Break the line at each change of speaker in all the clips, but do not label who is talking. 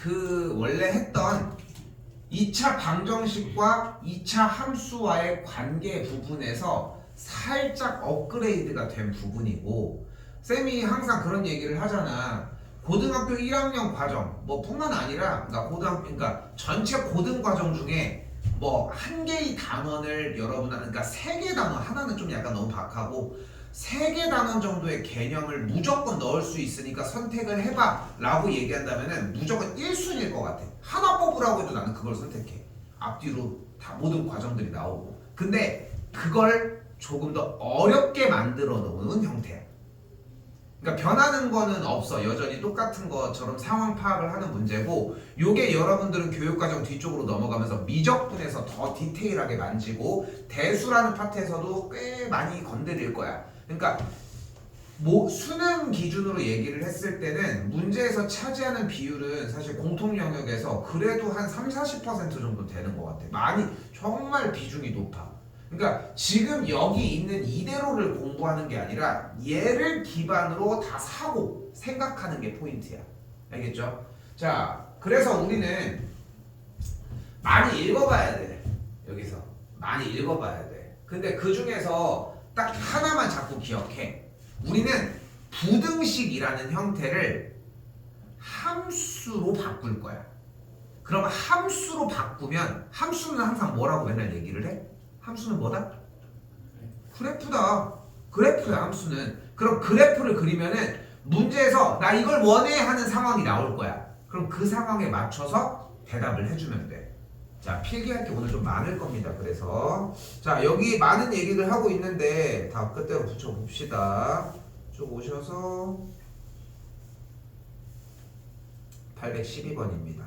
그 원래 했던 2차 방정식과 2차 함수와의 관계 부분에서 살짝 업그레이드가 된 부분이고, 쌤이 항상 그런 얘기를 하잖아. 고등학교 1학년 과정 뭐 뿐만 아니라 그러니까 전체 고등 과정 중에 뭐 한 개의 단원을 그러니까 세 개 단원, 하나는 좀 약간 너무 박하고 세 개 단원 정도의 개념을 무조건 넣을 수 있으니까 선택을 해봐 라고 얘기한다면은 무조건 1순위일 것 같아. 하나 뽑으라고 해도 나는 그걸 선택해. 앞뒤로 다 모든 과정들이 나오고. 근데 그걸 조금 더 어렵게 만들어 놓은 형태야. 그러니까 변하는 거는 없어. 여전히 똑같은 것처럼 상황 파악을 하는 문제고, 요게 여러분들은 교육과정 뒤쪽으로 넘어가면서 미적분에서 더 디테일하게 만지고 대수라는 파트에서도 꽤 많이 건드릴 거야. 그러니까 뭐 수능 기준으로 얘기를 했을 때는 문제에서 차지하는 비율은 사실 공통 영역에서 그래도 한 30-40% 정도 되는 것 같아. 많이 정말 비중이 높아. 그러니까 지금 여기 있는 이대로를 공부하는 게 아니라 얘를 기반으로 다 사고 생각하는 게 포인트야. 알겠죠? 자, 그래서 우리는 많이 읽어봐야 돼. 여기서 많이 읽어봐야 돼. 근데 그 중에서 딱 하나만 자꾸 기억해. 우리는 부등식이라는 형태를 함수로 바꿀 거야. 그럼 함수로 바꾸면 함수는 항상 뭐라고 맨날 얘기를 해? 함수는 뭐다? 그래프다. 그래프야 함수는. 그럼 그래프를 그리면은 문제에서 나 이걸 원해 하는 상황이 나올 거야. 그럼 그 상황에 맞춰서 대답을 해주면 돼. 자, 필기할 게 오늘 좀 많을 겁니다. 그래서 자, 여기 많은 얘기를 하고 있는데 다 끝대로 붙여봅시다. 쭉 오셔서 812번입니다.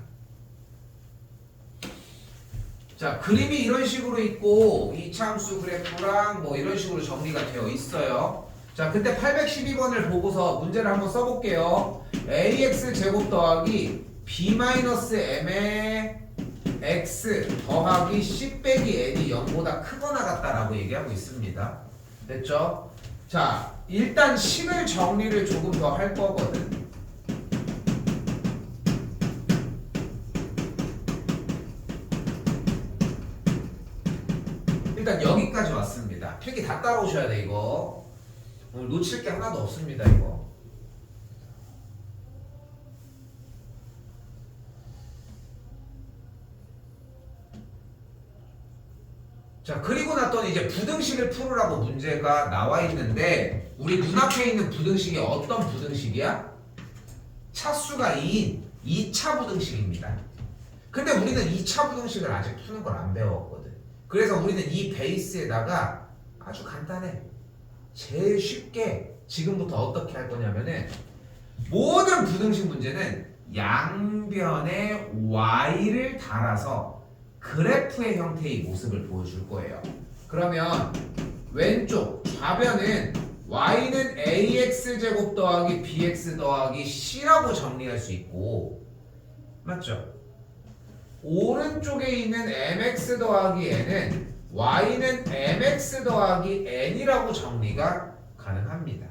자, 그림이 이런 식으로 있고 이차함수 그래프랑 뭐 이런 식으로 정리가 되어 있어요. 자, 그때 812번을 보고서 문제를 한번 써볼게요. ax 제곱 더하기 b-m의 x 더하기 c 빼기 n이 0보다 크거나 같다라고 얘기하고 있습니다. 됐죠? 자, 일단 식을 정리를 조금 더 할 거거든. 일단 여기까지 왔습니다. 필기 다 따라오셔야 돼. 이거 오늘 놓칠 게 하나도 없습니다. 이거 자, 그리고 났더니 이제 부등식을 풀으라고 문제가 나와 있는데, 우리 눈앞에 있는 부등식이 어떤 부등식이야? 차수가 2인 2차 부등식입니다. 근데 우리는 2차 부등식을 아직 푸는 걸 안 배웠거든. 그래서 우리는 이 베이스에다가 아주 간단해. 제일 쉽게 지금부터 어떻게 할 거냐면은, 모든 부등식 문제는 양변에 y를 달아서 그래프의 형태의 모습을 보여줄 거예요. 그러면 왼쪽 좌변은 y는 ax제곱 더하기 bx 더하기 c라고 정리할 수 있고, 맞죠? 오른쪽에 있는 mx 더하기 n은 y는 mx 더하기 n이라고 정리가 가능합니다.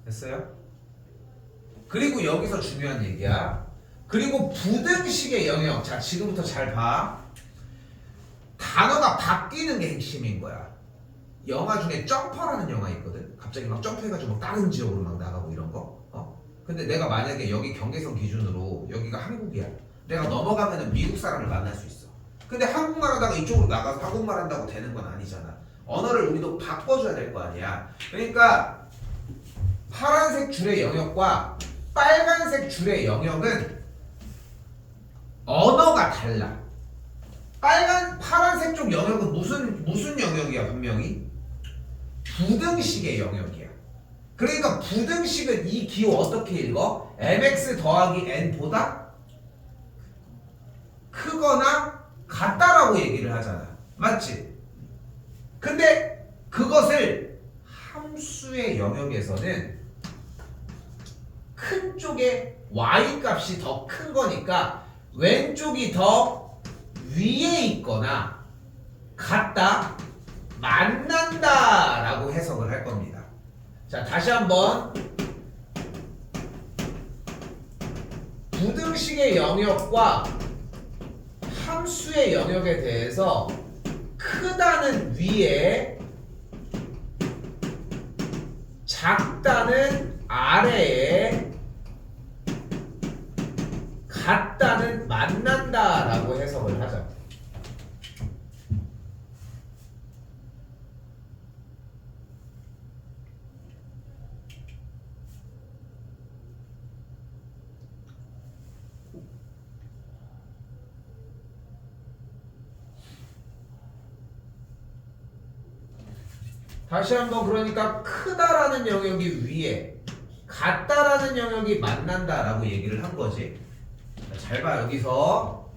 됐어요? 그리고 여기서 중요한 얘기야. 그리고 부등식의 영역. 자, 지금부터 잘 봐. 단어가 바뀌는 게 핵심인 거야. 영화 중에 점퍼라는 영화 있거든. 갑자기 막 점프해가지고 막 다른 지역으로 막 나가고 이런 거. 근데 내가 만약에 여기 경계선 기준으로 여기가 한국이야. 내가 넘어가면은 미국 사람을 만날 수 있어. 근데 한국말 하다가 이쪽으로 나가서 한국말 한다고 되는 건 아니잖아. 언어를 우리도 바꿔줘야 될 거 아니야. 그러니까 파란색 줄의 영역과 빨간색 줄의 영역은 언어가 달라. 파란색 쪽 영역은 무슨 영역이야? 분명히 부등식의 영역이야. 그러니까 부등식은 이 기호 어떻게 읽어? mx 더하기 n보다 크거나 같다라고 얘기를 하잖아. 맞지? 근데 그것을 함수의 영역에서는 큰 쪽에 y 값이 더 큰 거니까 왼쪽이 더 위에 있거나 같다, 만난다 라고 해석을 할 겁니다. 자, 다시 한번 부등식의 영역과 함수의 영역에 대해서 크다는 위에 작다는 아래에 같다는 만난다라고 해석을 하자. 다시 한번 그러니까 크다라는 영역이 위에 같다라는 영역이 만난다라고 얘기를 한 거지. 잘 봐 여기서.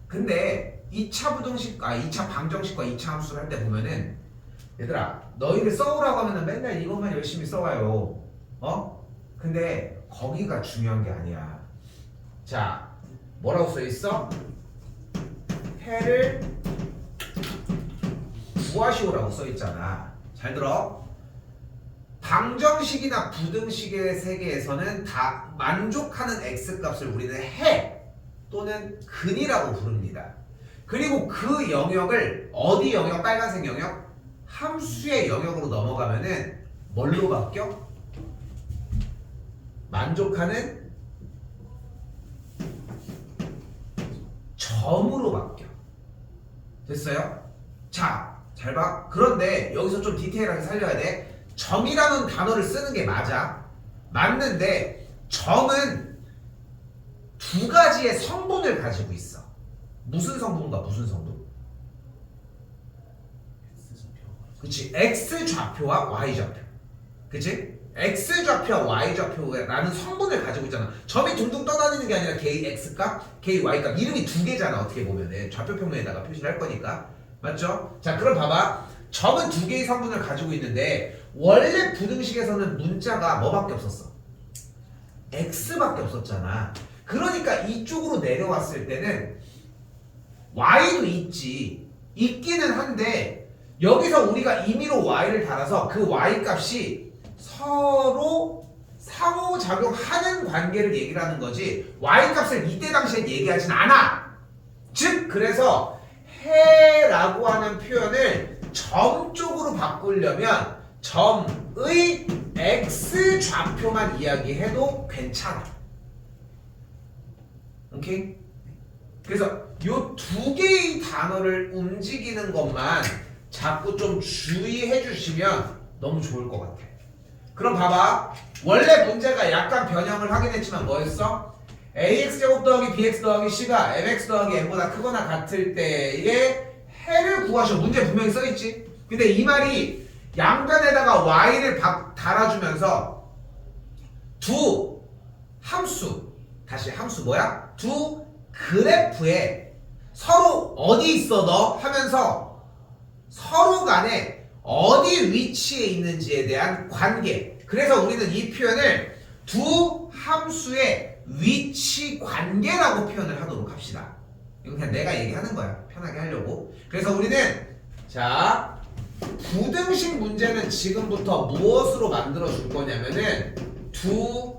근데 2차 부등식 2차 방정식과 2차 함수를 할 때 보면은 얘들아 너희를 써오라고 하면은 맨날 이것만 열심히 써와요. 근데 거기가 중요한 게 아니야. 자 뭐라고 써 있어? 해를 구하시오라고 써 있잖아. 잘 들어. 방정식이나 부등식의 세계에서는 다 만족하는 x값을 우리는 해 또는 근이라고 부릅니다. 그리고 그 영역을 어디 영역? 빨간색 영역? 함수의 영역으로 넘어가면은 뭘로 바뀌어? 만족하는 점으로 바뀌어. 됐어요? 자, 잘 봐. 그런데 여기서 좀 디테일하게 살려야 돼. 점이라는 단어를 쓰는 게 맞아. 맞는데 점은 두 가지의 성분을 가지고 있어. 무슨 성분과 무슨 성분? 그치? X좌표와 Y좌표. 그치? X좌표와 Y좌표라는 성분을 가지고 있잖아. 점이 둥둥 떠다니는 게 아니라 KX값, KY값. 이름이 두 개잖아. 어떻게 보면은 좌표평면에다가 표시를 할 거니까. 맞죠? 자 그럼 봐봐. 점은 두 개의 성분을 가지고 있는데 원래 부등식에서는 문자가 뭐밖에 없었어? X밖에 없었잖아. 그러니까 이쪽으로 내려왔을 때는 Y도 있기는 한데 여기서 우리가 임의로 Y를 달아서 그 Y 값이 서로 상호작용하는 관계를 얘기를 하는 거지 Y 값을 이때 당시엔 얘기하진 않아. 즉 그래서 해라고 하는 표현을 점 쪽으로 바꾸려면 점의 X좌표만 이야기해도 괜찮아. 오케이? 그래서 요 두 개의 단어를 움직이는 것만 자꾸 좀 주의해 주시면 너무 좋을 것 같아. 그럼 봐봐. 원래 문제가 약간 변형을 하긴 했지만 뭐였어? ax제곱 더하기 bx 더하기 c가 mx 더하기 n보다 크거나 같을 때에 해를 구하셔. 문제 분명히 써있지? 근데 이 말이 양변에다가 y를 달아주면서 두 함수, 다시 함수 뭐야? 두 그래프에 서로 어디 있어 너? 하면서 서로 간에 어디 위치에 있는지에 대한 관계. 그래서 우리는 이 표현을 두 함수의 위치 관계라고 표현을 하도록 합시다. 이건 그냥 내가 얘기하는 거야. 편하게 하려고. 그래서 우리는 자 부등식 문제는 지금부터 무엇으로 만들어 줄 거냐면은 두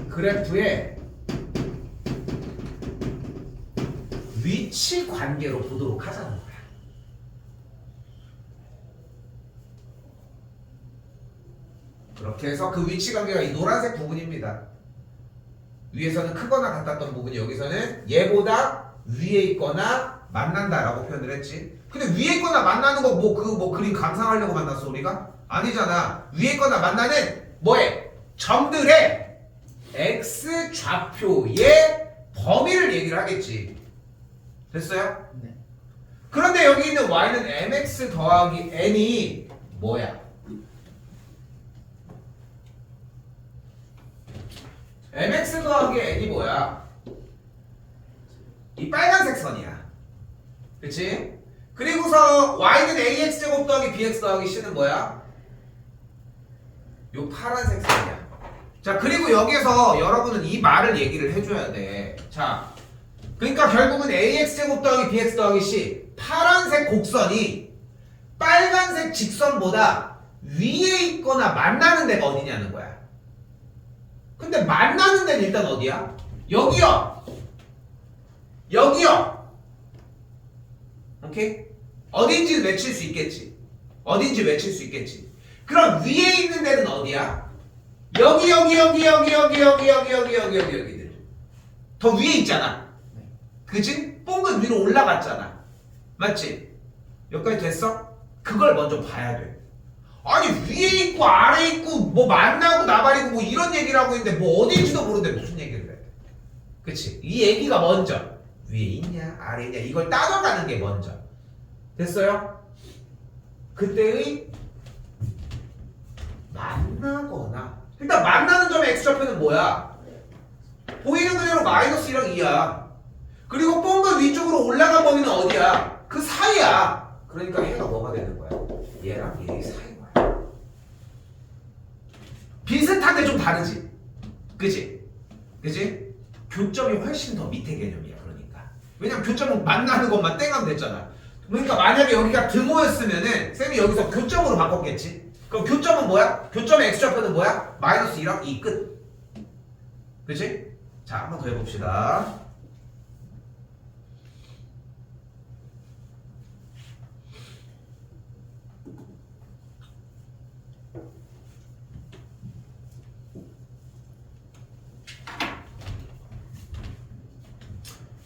그래프의 위치 관계로 보도록 하자는 거야. 그렇게 해서 그 위치 관계가 이 노란색 부분입니다. 위에서는 크거나 같았던 부분이 여기서는 얘보다 위에 있거나 만난다라고 표현을 했지. 근데 위에 있거나 만나는 거 뭐 그림 감상하려고 만났어 우리가? 아니잖아. 위에 있거나 만나는 뭐해? 점들의 X좌표의 범위를 얘기를 하겠지. 됐어요? 네. 그런데 여기 있는 Y는 MX 더하기 N이 뭐야? MX 더하기 N이 뭐야? 이 빨간색 선이야. 그치? 그리고서 Y는 AX제곱 더하기 BX 더하기 C는 뭐야? 요 파란색 선이야. 자 그리고 여기에서 여러분은 이 말을 얘기를 해줘야 돼. 자 그러니까 결국은 AX제곱 더하기 BX 더하기 C 파란색 곡선이 빨간색 직선보다 위에 있거나 만나는 데가 어디냐는 거야. 근데 만나는 데는 일단 어디야? 여기요. 여기요. 오케이? 어딘지 외칠 수 있겠지. 어딘지 외칠 수 있겠지. 그럼 위에 있는 데는 어디야? 여기들. 더 위에 있잖아. 그치? 뽕은 위로 올라갔잖아. 맞지? 여기까지 됐어? 그걸 먼저 봐야 돼. 아니 위에 있고 아래 있고 뭐 만나고 나발이고 뭐 이런 얘기를 하고 있는데 뭐 어딘지도 모르는데 무슨 얘기를 해. 그치? 이 얘기가 먼저. 위에 있냐 아래 있냐 이걸 따져가는 게 먼저. 됐어요? 그때의 만나거나 일단 만나는 점의 x좌표는 뭐야? 보이는 그대로 마이너스 1랑 2야. 그리고 뽕은 위쪽으로 올라간 범위는 어디야? 그 사이야. 그러니까 얘가 뭐가 되는 거야? 얘랑 얘의 사이인 거야. 비슷한데 좀 다르지? 그치? 그치? 교점이 훨씬 더 밑에 개념이야. 그러니까 왜냐면 교점은 만나는 것만 땡하면 됐잖아. 그러니까 만약에 여기가 등호였으면은 쌤이 여기서 교점으로 바꿨겠지? 그럼 교점은 뭐야? 교점의 x좌표는 뭐야? 마이너스 1랑 2 끝. 그치? 자, 한 번 더 해봅시다.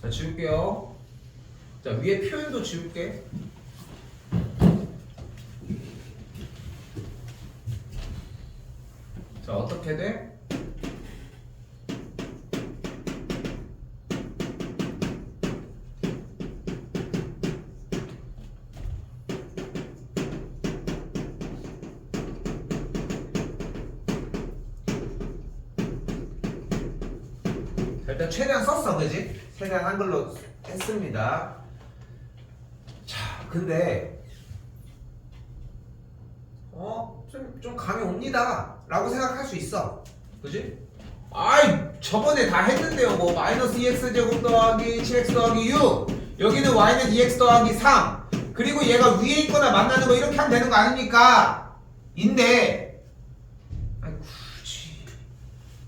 자, 지울게요. 자, 위에 표현도 지울게. 자, 어떻게 돼? 자, 일단 최대한 썼어, 그지? 최대한 한글로 했습니다. 자, 근데 좀 감이 옵니다 라고 생각할 수 있어. 그지? 아이 저번에 다 했는데요. 뭐 마이너스 2x제곱 더하기 7x 더하기 6 여기는 y는 2x 더하기 3 그리고 얘가 위에 있거나 만나는 거 이렇게 하면 되는 거 아닙니까? 인데 아니 굳이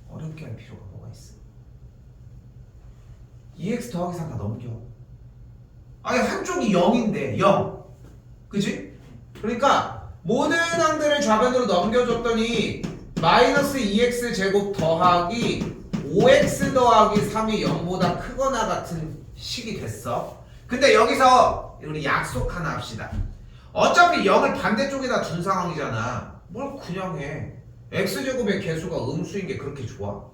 어렵게 할 필요가 뭐가 있어. 2x 더하기 3 다 넘겨. 아니 한쪽이 0인데 0 그지? 그러니까 모든 항들을 좌변으로 넘겨줬더니 마이너스 2x 제곱 더하기 5x 더하기 3이 0보다 크거나 같은 식이 됐어. 근데 여기서 우리 약속 하나 합시다. 어차피 0을 반대쪽에다 둔 상황이잖아. 뭘 그냥 해. x제곱의 개수가 음수인 게 그렇게 좋아?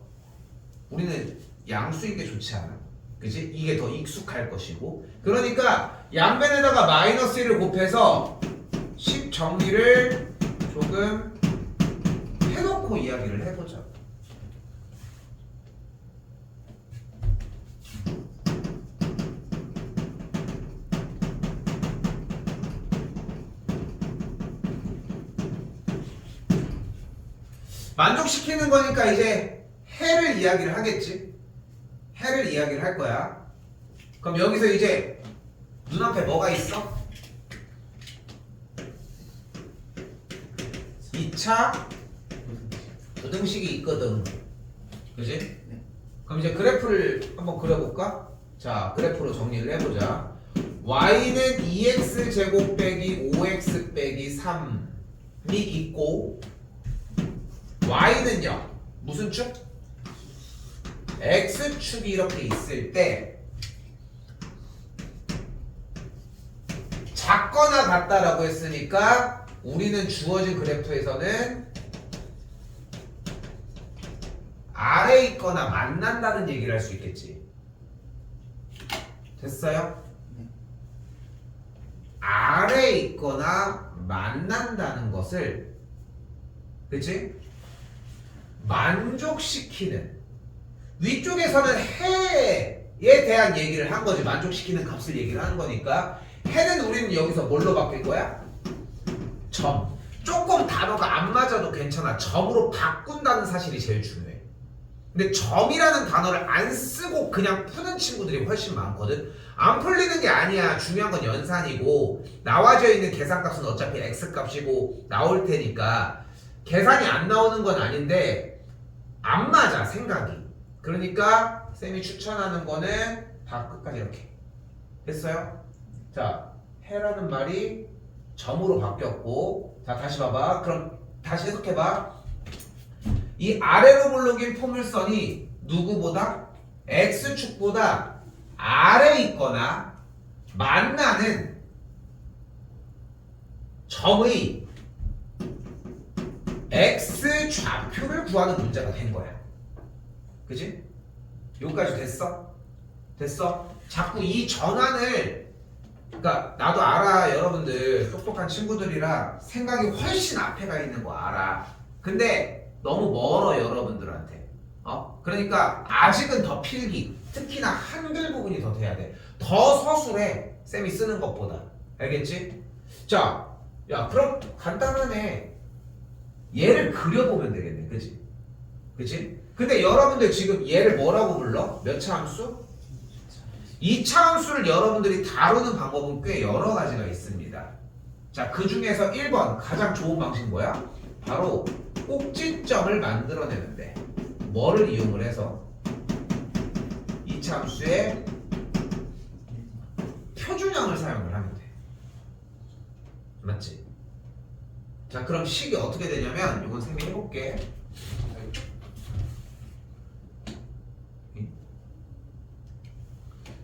우리는 양수인 게 좋지 않아? 그치? 이게 더 익숙할 것이고 그러니까 양변에다가 마이너스 1을 곱해서 식 정리를 조금 해놓고 이야기를 해보자. 만족시키는 거니까 이제 해를 이야기를 하겠지? 해를 이야기를 할 거야. 그럼 여기서 이제 눈앞에 뭐가 있어? 2차 부등식이 있거든. 그지? 그럼 이제 그래프를 한번 그려볼까? 자, 그래프로 정리를 해보자. y는 2x 제곱 빼기 5x 빼기 3이 있고 y는요 무슨 축? x축이 이렇게 있을 때 작거나 같다라고 했으니까 우리는 주어진 그래프에서는 아래에 있거나 만난다는 얘기를 할 수 있겠지. 됐어요? 아래에 있거나 만난다는 것을 그치? 만족시키는 위쪽에서는 해에 대한 얘기를 한 거지. 만족시키는 값을 얘기를 하는 거니까 해는 우리는 여기서 뭘로 바뀔 거야? 점. 조금 단어가 안 맞아도 괜찮아. 점으로 바꾼다는 사실이 제일 중요해. 근데 점이라는 단어를 안 쓰고 그냥 푸는 친구들이 훨씬 많거든. 안 풀리는 게 아니야. 중요한 건 연산이고 나와져 있는 계산값은 어차피 x값이고 나올 테니까 계산이 안 나오는 건 아닌데 안 맞아 생각이. 그러니까 쌤이 추천하는 거는 다 끝까지 이렇게 됐어요? 자, 해라는 말이 점으로 바뀌었고 자 다시 봐봐. 그럼 다시 해석해봐. 이 아래로 물르긴 포물선이 누구보다? x축보다 아래 있거나 만나는 점의 x 좌표를 구하는 문제가 된 거야. 그치? 여기까지 됐어? 됐어? 자꾸 이 전환을 그러니까 나도 알아. 여러분들 똑똑한 친구들이라 생각이 훨씬 앞에 가 있는 거 알아. 근데 너무 멀어 여러분들한테. 그러니까 아직은 더 필기. 특히나 한글 부분이 더 돼야 돼. 더 서술해. 쌤이 쓰는 것보다. 알겠지? 자, 야 그럼 간단하네. 얘를 그려보면 되겠네. 그치? 그치? 근데 여러분들 지금 얘를 뭐라고 불러? 몇 차 함수? 2차 함수를 여러분들이 다루는 방법은 꽤 여러 가지가 있습니다. 자, 그 중에서 1번 가장 좋은 방식 뭐야? 바로 꼭지점을 만들어내는데 뭐를 이용을 해서 2차 함수의 표준형을 사용을 하면 돼. 맞지? 자, 그럼 식이 어떻게 되냐면 이건 쌤이 해볼게.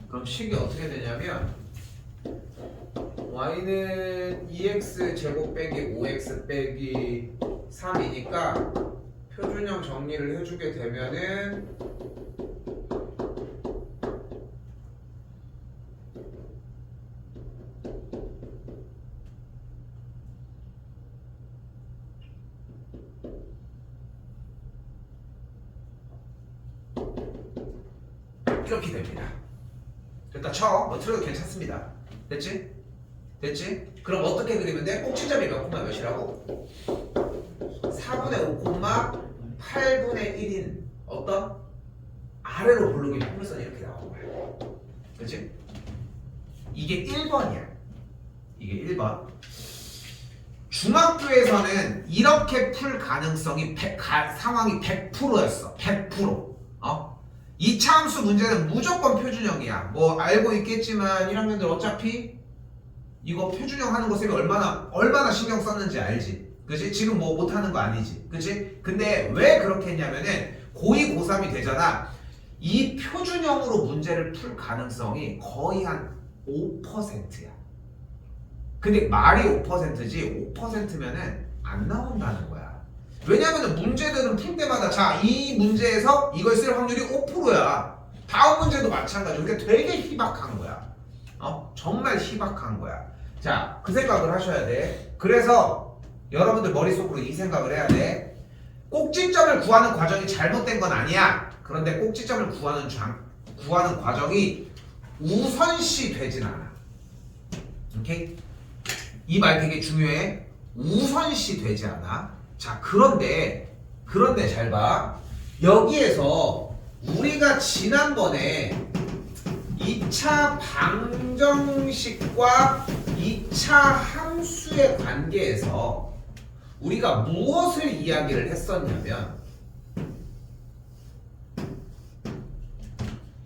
그럼 식이 어떻게 되냐면 y는 2x 제곱 빼기 5x 빼기 3이니까 표준형 정리를 해주게 되면은 이렇게 됩니다. 일단 쳐. 뭐 틀어도 괜찮습니다. 됐지? 됐지? 그럼 어떻게 그리면 돼? 꼭지점이 몇 콤마 몇이라고? 4분의 5 콤마 8분의 1인 어떤? 아래로 블록이 포물선이 이렇게 나오는 거야. 그치? 이게 1번이야. 이게 1번. 중학교에서는 이렇게 풀 가능성이 상황이 100%였어. 100%. 2차 함수 문제는 무조건 표준형이야. 뭐 알고 있겠지만 1학년들 어차피 이거 표준형 하는 거 쌤이 얼마나 신경 썼는지 알지? 그치? 지금 뭐 못하는 거 아니지? 그치? 근데 왜 그렇게 했냐면은 고2, 고3이 되잖아. 이 표준형으로 문제를 풀 가능성이 거의 한 5%야. 근데 말이 5%지 5%면은 안 나온다는 거야. 왜냐면은 문제들은 풀 때마다 자, 이 문제에서 이걸 쓸 확률이 5%야. 다음 문제도 마찬가지로. 그러니까 되게 희박한 거야. 정말 희박한 거야. 자, 그 생각을 하셔야 돼. 그래서 여러분들 머릿속으로 이 생각을 해야 돼. 꼭지점을 구하는 과정이 잘못된 건 아니야. 그런데 꼭지점을 구하는 과정이 우선시 되진 않아. 오케이? 이 말 되게 중요해. 우선시 되지 않아. 자, 그런데 잘 봐. 여기에서 우리가 지난번에 2차 방정식과 2차 함수의 관계에서 우리가 무엇을 이야기를 했었냐면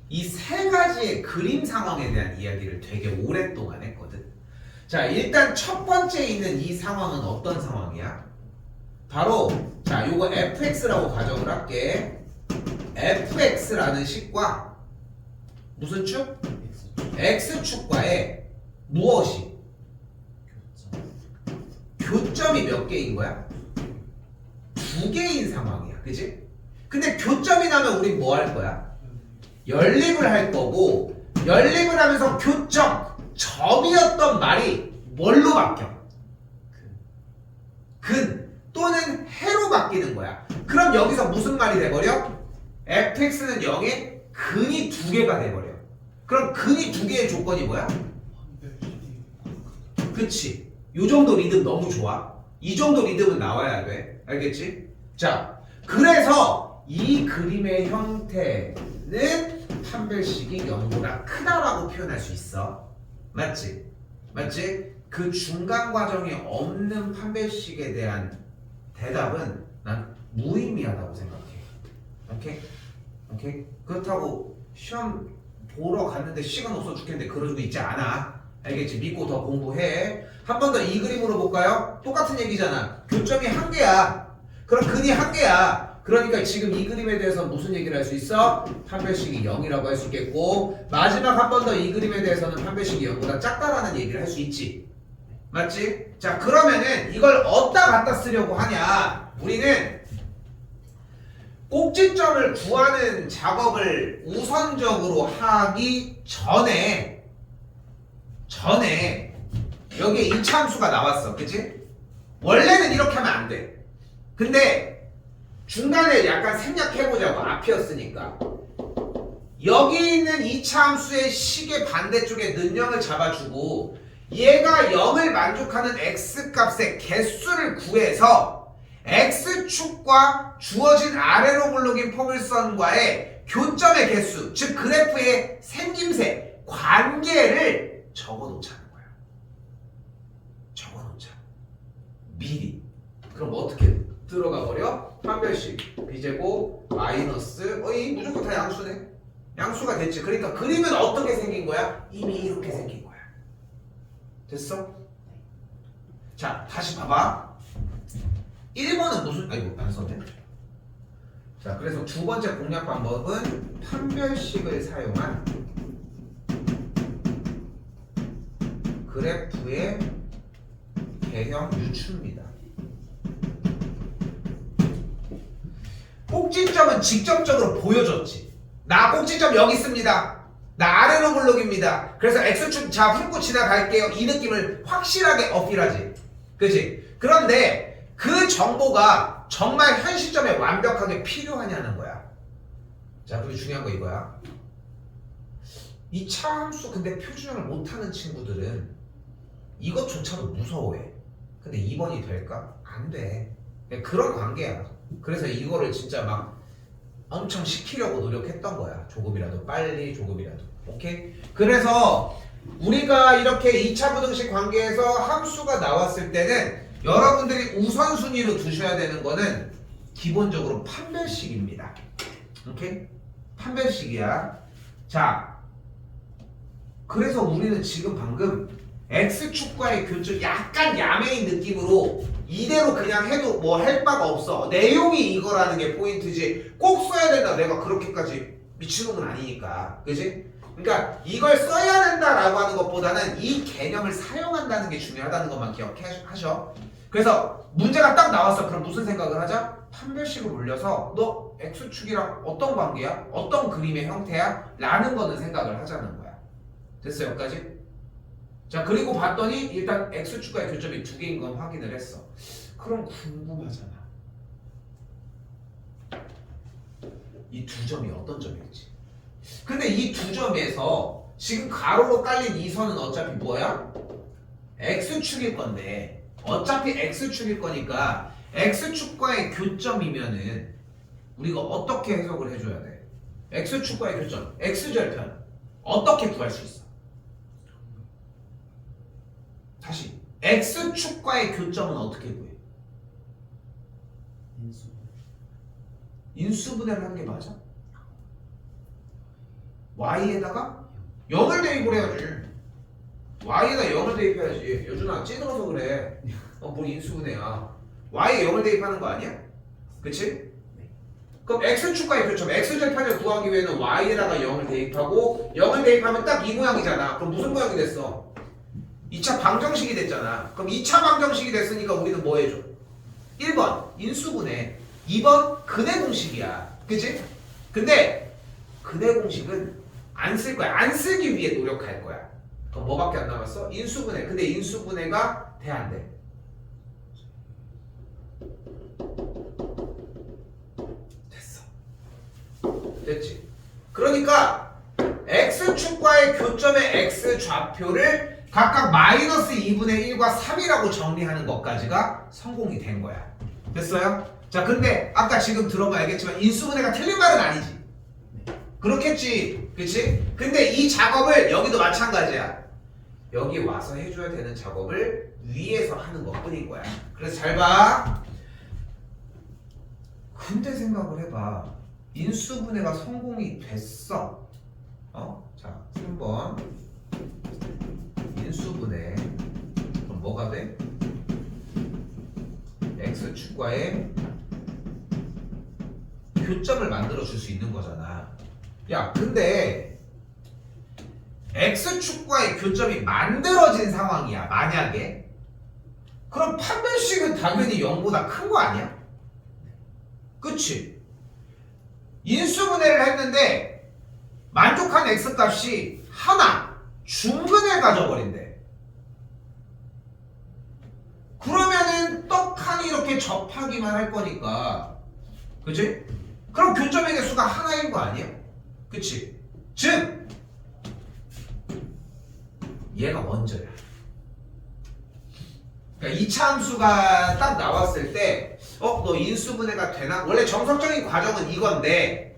이 세 가지의 그림 상황에 대한 이야기를 되게 오랫동안 했거든. 자, 일단 첫 번째 있는 이 상황은 어떤 상황이야? 바로 자, 요거 fx라고 가정을 할게. fx라는 식과 무슨 축? x축과의 무엇이? 교점이 몇 개인 거야? 2개인 상황이야. 그치? 근데 교점이 나면 우린 뭐 할 거야? 연립을 할 거고, 연립을 하면서 교점, 점이었던 말이 뭘로 바뀌어? 근 또는 해로 바뀌는 거야. 그럼 여기서 무슨 말이 돼버려? fx는 0에 근이 2개가 돼버려. 그럼 근이 2개의 조건이 뭐야? 그치? 요 정도 리듬 너무 좋아. 이 정도 리듬은 나와야 돼. 알겠지? 자, 그래서 이 그림의 형태는 판별식이 0보다 크다라고 표현할 수 있어. 맞지? 맞지? 그 중간 과정이 없는 판별식에 대한 대답은 난 무의미하다고 생각해. 오케이? 오케이? 그렇다고 시험 보러 갔는데 시간 없어 죽겠는데 그러고 있지 않아. 알겠지? 믿고 더 공부해. 한 번 더 이 그림으로 볼까요? 똑같은 얘기잖아. 교점이 한 개야. 그럼 근이 한 개야. 그러니까 지금 이 그림에 대해서 무슨 얘기를 할 수 있어? 판별식이 0이라고 할 수 있겠고, 마지막 한 번 더 이 그림에 대해서는 판별식이 0보다 작다라는 얘기를 할 수 있지. 맞지? 자, 그러면은 이걸 어디다 갖다 쓰려고 하냐? 우리는 꼭지점을 구하는 작업을 우선적으로 하기 전에 여기에 이차함수가 나왔어. 그치? 원래는 이렇게 하면 안 돼. 근데 중간에 약간 생략해보자고. 앞이었으니까. 여기 있는 이차함수의 식의 반대쪽에 는영을 잡아주고 얘가 0을 만족하는 x값의 개수를 구해서 x축과 주어진 아래로 물르긴 포물선과의 교점의 개수, 즉 그래프의 생김새, 관계를 적어놓자는 거야. 적어놓자. 미리. 그럼 어떻게 들어가 버려? 판별식 b제곱 마이너스 이 무조건 다 양수네. 양수가 됐지. 그러니까 그림은 어떻게 생긴 거야? 이미 이렇게 생긴 거야. 됐어? 자, 다시 봐봐. 1번은 무슨, 아이고, 안 썼네. 자, 그래서 두 번째 공략 방법은 판별식을 사용한 그래프의 개형 유추입니다. 꼭지점은 직접적으로 보여줬지. 나 꼭지점 여기 있습니다. 나 아래로 블록입니다. 그래서 X축 자 훑고 지나갈게요. 이 느낌을 확실하게 어필하지. 그치? 그런데 그 정보가 정말 현 시점에 완벽하게 필요하냐는 거야. 자, 그리고 중요한 거 이거야. 이 차함수 근데 표준형을 못하는 친구들은 이것조차도 무서워해. 근데 2번이 될까? 안 돼. 그런 관계야. 그래서 이거를 진짜 막 엄청 시키려고 노력했던 거야. 조금이라도 빨리, 조금이라도. 오케이? 그래서 우리가 이렇게 2차 부등식 관계에서 함수가 나왔을 때는 여러분들이 우선순위로 두셔야 되는 거는 기본적으로 판별식입니다. 오케이? 판별식이야. 자, 그래서 우리는 지금 방금 X축과의 교점 약간 야매인 느낌으로 이대로 그냥 해도 뭐 할 바가 없어. 내용이 이거라는 게 포인트지. 꼭 써야 된다. 내가 그렇게까지 미친놈은 아니니까. 그지? 그러니까 이걸 써야 된다라고 하는 것보다는 이 개념을 사용한다는 게 중요하다는 것만 기억하셔. 그래서 문제가 딱 나왔어. 그럼 무슨 생각을 하자? 판별식을 올려서 너 X축이랑 어떤 관계야? 어떤 그림의 형태야? 라는 거는 생각을 하자는 거야. 됐어 여기까지? 자, 그리고 봤더니 일단 X축과의 교점이 두 개인 건 확인을 했어. 그럼 궁금하잖아. 이 두 점이 어떤 점일지. 근데 이 두 점에서 지금 가로로 깔린 이 선은 어차피 뭐야? X축일 건데 어차피 X축일 거니까 X축과의 교점이면은 우리가 어떻게 해석을 해줘야 돼? X축과의 교점, X절편 어떻게 구할 수 있어? 다시 X축과의 교점은 어떻게 구해? 인수분해를 하는 게 맞아? Y에다가 0을 대입을 해야지. Y에다 0을 대입해야지. 여준아 찌들어서 그래. 뭘 인수분해야. Y에 0을 대입하는 거 아니야? 그치? 그럼 X축과의 교점, X절편을 구하기 위해는 Y에다가 0을 대입하고 0을 대입하면 딱 이 모양이잖아. 그럼 무슨 모양이 됐어? 2차 방정식이 됐잖아. 그럼 2차 방정식이 됐으니까 우리는 뭐 해줘? 1번 인수분해, 2번 근해 공식이야. 그치? 근데 근해 공식은 안 쓸 거야. 안 쓰기 위해 노력할 거야. 그럼 뭐밖에 안 남았어? 인수분해. 근데 인수분해가 돼 안 돼? 됐어. 됐지? 그러니까 X축과의 교점의 X좌표를 각각 마이너스 2분의 1과 3이라고 정리하는 것까지가 성공이 된 거야. 됐어요? 자, 근데 아까 지금 들어보면 알겠지만 인수분해가 틀린 말은 아니지. 그렇겠지. 그치? 근데 이 작업을 여기도 마찬가지야. 여기 와서 해줘야 되는 작업을 위에서 하는 것 뿐인 거야. 그래서 잘 봐. 근데 생각을 해봐. 인수분해가 성공이 됐어. 자, 3번. 인수분해. 그럼 뭐가 돼? X축과의 교점을 만들어 줄 수 있는 거잖아. 야, 근데 X축과의 교점이 만들어진 상황이야, 만약에. 그럼 판별식은 당연히 0보다 큰 거 아니야? 그치? 인수분해를 했는데 만족한 X값이 하나, 중근을 가져버린대. 그러면은 떡하니 이렇게 접하기만 할 거니까, 그치? 그럼 교점의 개수가 하나인 거 아니야? 그치? 즉 얘가 먼저야. 그러니까 2차 함수가 딱 나왔을 때 너 인수분해가 되나? 원래 정석적인 과정은 이건데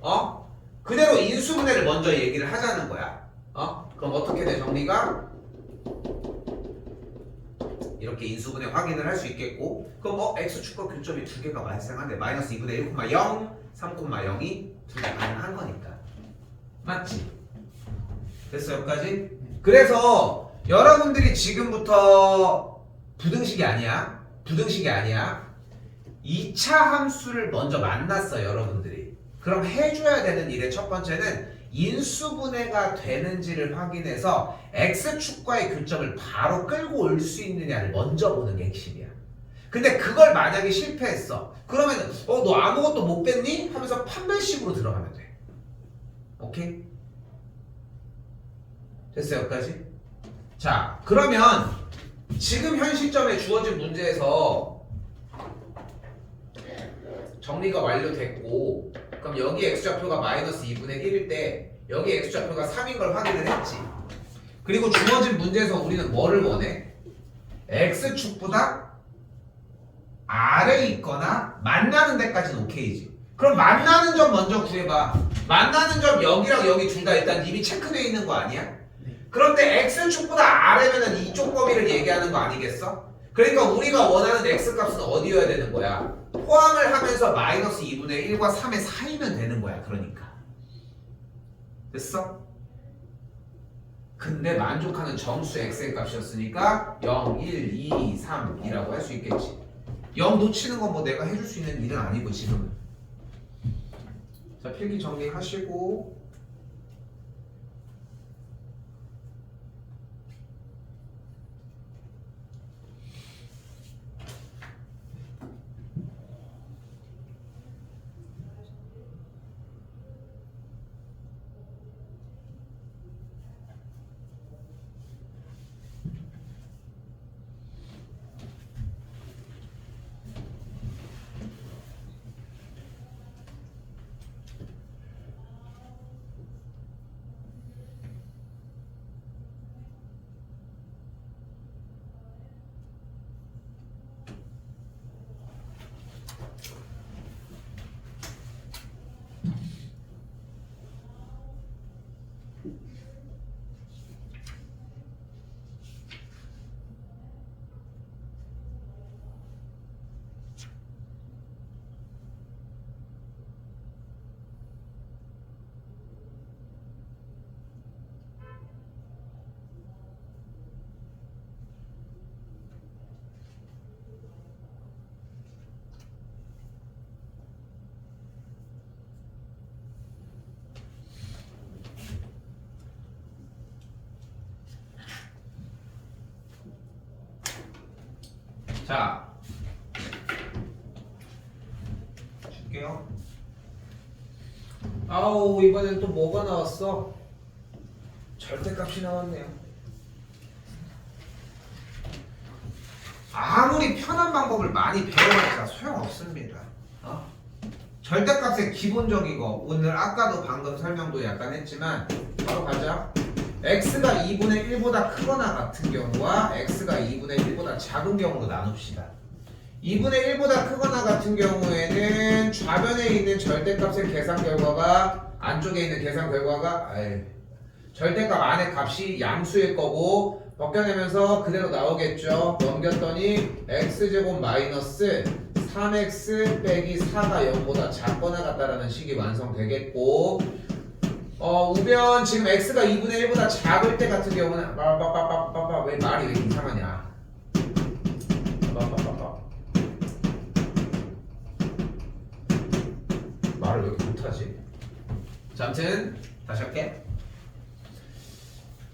그대로 인수분해를 먼저 얘기를 하자는 거야. 그럼 어떻게 돼, 정리가? 이렇게 인수분해 확인을 할 수 있겠고, 그럼 X축과 교점이 두 개가 발생한데 마이너스 2분의 1,0, 3,0이 둘 다 가능한 거니까. 맞지? 됐어, 여기까지? 그래서 여러분들이 지금부터 부등식이 아니야. 2차 함수를 먼저 만났어, 여러분들이. 그럼 해줘야 되는 일의 첫 번째는 인수분해가 되는지를 확인해서 X축과의 교점을 바로 끌고 올 수 있느냐를 먼저 보는 게 핵심이야. 근데 그걸 만약에 실패했어. 그러면은 너 아무것도 못 뺐니? 하면서 판별식으로 들어가면 돼. 오케이? 됐어요, 여기까지? 자, 그러면 지금 현 시점에 주어진 문제에서 정리가 완료됐고, 그럼 여기 X좌표가 마이너스 2분의 1일 때 여기 X좌표가 3인 걸 확인을 했지. 그리고 주어진 문제에서 우리는 뭐를 원해? X축보다 아래에 있거나 만나는 데까지는 오케이지. 그럼 만나는 점 먼저 구해봐. 만나는 점 여기랑 여기 둘 다 일단 이미 체크되어 있는 거 아니야? 그런데 X축보다 아래면은 이쪽 범위를 얘기하는 거 아니겠어? 그러니까 우리가 원하는 X값은 어디여야 되는 거야? 포함을 하면서 마이너스 2분의 1과 3의 사이면 되는 거야. 그러니까 됐어? 근데 만족하는 정수 X의 값이었으니까 0, 1, 2, 3이라고 할 수 있겠지. 0 놓치는 건 뭐 내가 해줄 수 있는 일은 아니고 지금은. 자, 필기 정리하시고 자, 줄게요. 아우, 이번엔 또 뭐가 나왔어? 절대값이 나왔네요. 아무리 편한 방법을 많이 배워봤자 소용없습니다. 절대값의 기본적인 거, 오늘 아까도 방금 설명도 약간 했지만 바로 가자. x가 2분의 1보다 크거나 같은 경우와 x가 2분의 1보다 작은 경우로 나눕시다. 2분의 1보다 크거나 같은 경우에는 좌변에 있는 절대값의 계산 결과가 안쪽에 있는 계산 결과가 절대값 안의 값이 양수일 거고 벗겨내면서 그대로 나오겠죠. 넘겼더니 x제곱 마이너스 3x 빼기 4가 0보다 작거나 같다라는 식이 완성되겠고 우변 지금 x가 2분의 1보다 작을 때 같은 경우는 왜 말이 왜 이상하냐. 말을 왜 이렇게 못하지? 자, 아무튼 다시 할게.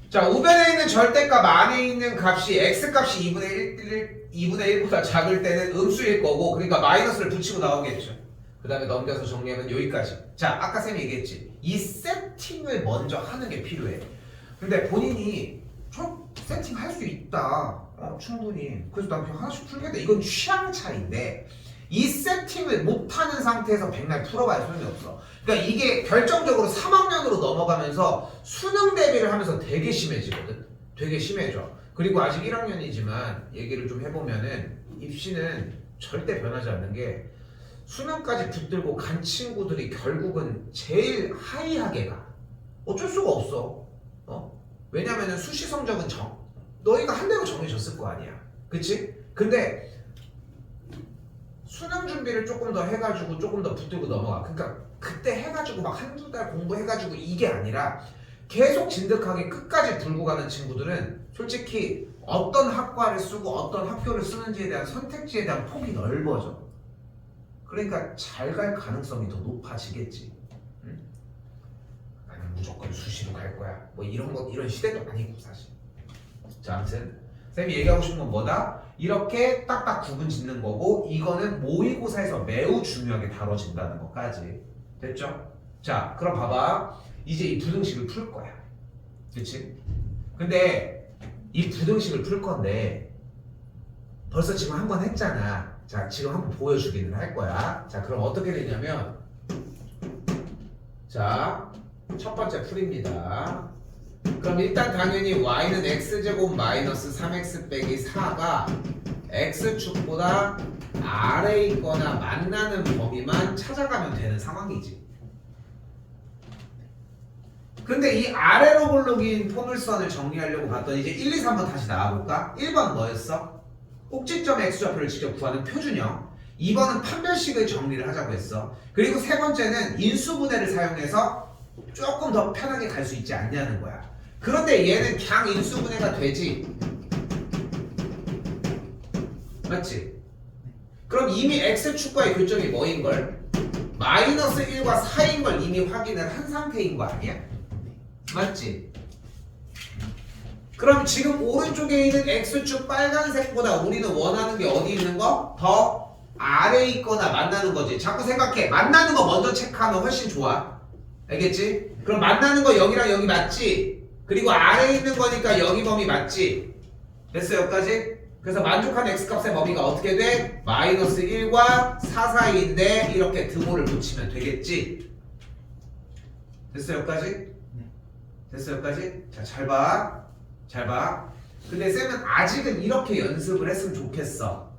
자, 우변에 있는 절대값 안에 있는 값이 x값이 2분의 1보다 작을 때는 음수일 거고 그러니까 마이너스를 붙이고 나오겠죠. 그 다음에 넘겨서 정리하면 여기까지. 자, 아까 쌤이 얘기했지. 이 세팅을 먼저 하는 게 필요해. 근데 본인이 저 세팅 할 수 있다. 충분히. 그래서 난 그냥 하나씩 풀겠다. 이건 취향 차이인데 이 세팅을 못하는 상태에서 백날 풀어봐야 소용이 없어. 그러니까 이게 결정적으로 3학년으로 넘어가면서 수능 대비를 하면서 되게 심해지거든. 되게 심해져. 그리고 아직 1학년이지만 얘기를 좀 해보면은 입시는 절대 변하지 않는 게 수능까지 붙들고 간 친구들이 결국은 제일 하이하게 가. 어쩔 수가 없어. 왜냐면은 수시 성적은 너희가 한 대로 정해졌을 거 아니야. 그치? 근데 수능 준비를 조금 더 해가지고 조금 더 붙들고 넘어가. 그러니까 그때 해가지고 막 한두 달 공부해가지고 이게 아니라 계속 진득하게 끝까지 불고 가는 친구들은 솔직히 어떤 학과를 쓰고 어떤 학교를 쓰는지에 대한 선택지에 대한 폭이 넓어져. 그러니까 잘 갈 가능성이 더 높아지겠지. 응? 나는 무조건 수시로 갈 거야. 뭐 이런 시대도 아니고 사실. 자, 아무튼 쌤이 얘기하고 싶은 건 뭐다? 이렇게 딱딱 구분 짓는 거고 이거는 모의고사에서 매우 중요하게 다뤄진다는 것까지. 됐죠? 자, 그럼 봐봐. 이제 이 부등식을 풀 거야. 그치? 근데 이 부등식을 풀 건데 벌써 지금 한 번 했잖아. 자, 지금 한번 보여주기는 할 거야. 자, 그럼 어떻게 되냐면 자, 첫 번째 풀입니다. 그럼 일단 당연히 y는 x제곱 마이너스 3x 빼기 4가 x축보다 아래에 있거나 만나는 범위만 찾아가면 되는 상황이지. 근데 이 아래로 볼록인 포물선을 정리하려고 봤더니 이제 1, 2, 3번 다시 나와볼까? 1번 뭐였어? 꼭지점 x좌표를 직접 구하는 표준형. 2번은 판별식을 정리를 하자고 했어. 그리고 세 번째는 인수분해를 사용해서 조금 더 편하게 갈 수 있지 않냐는 거야. 그런데 얘는 그냥 인수분해가 되지. 맞지? 그럼 이미 x축과의 교점이 뭐인걸? 마이너스 1과 4인 걸 이미 확인을 한 상태인 거 아니야? 맞지? 그럼 지금 오른쪽에 있는 x축 빨간색보다 우리는 원하는 게 어디 있는 거? 더 아래에 있거나 만나는 거지. 자꾸 생각해. 만나는 거 먼저 체크하면 훨씬 좋아. 알겠지? 그럼 만나는 거 여기랑 여기 맞지? 그리고 아래에 있는 거니까 여기 범위 맞지? 됐어 여기까지? 그래서 만족한 x값의 범위가 어떻게 돼? 마이너스 1과 4 사이인데 이렇게 등호를 붙이면 되겠지? 됐어 여기까지? 됐어 여기까지? 자, 잘 봐. 잘 봐. 근데 쌤은 아직은 이렇게 연습을 했으면 좋겠어.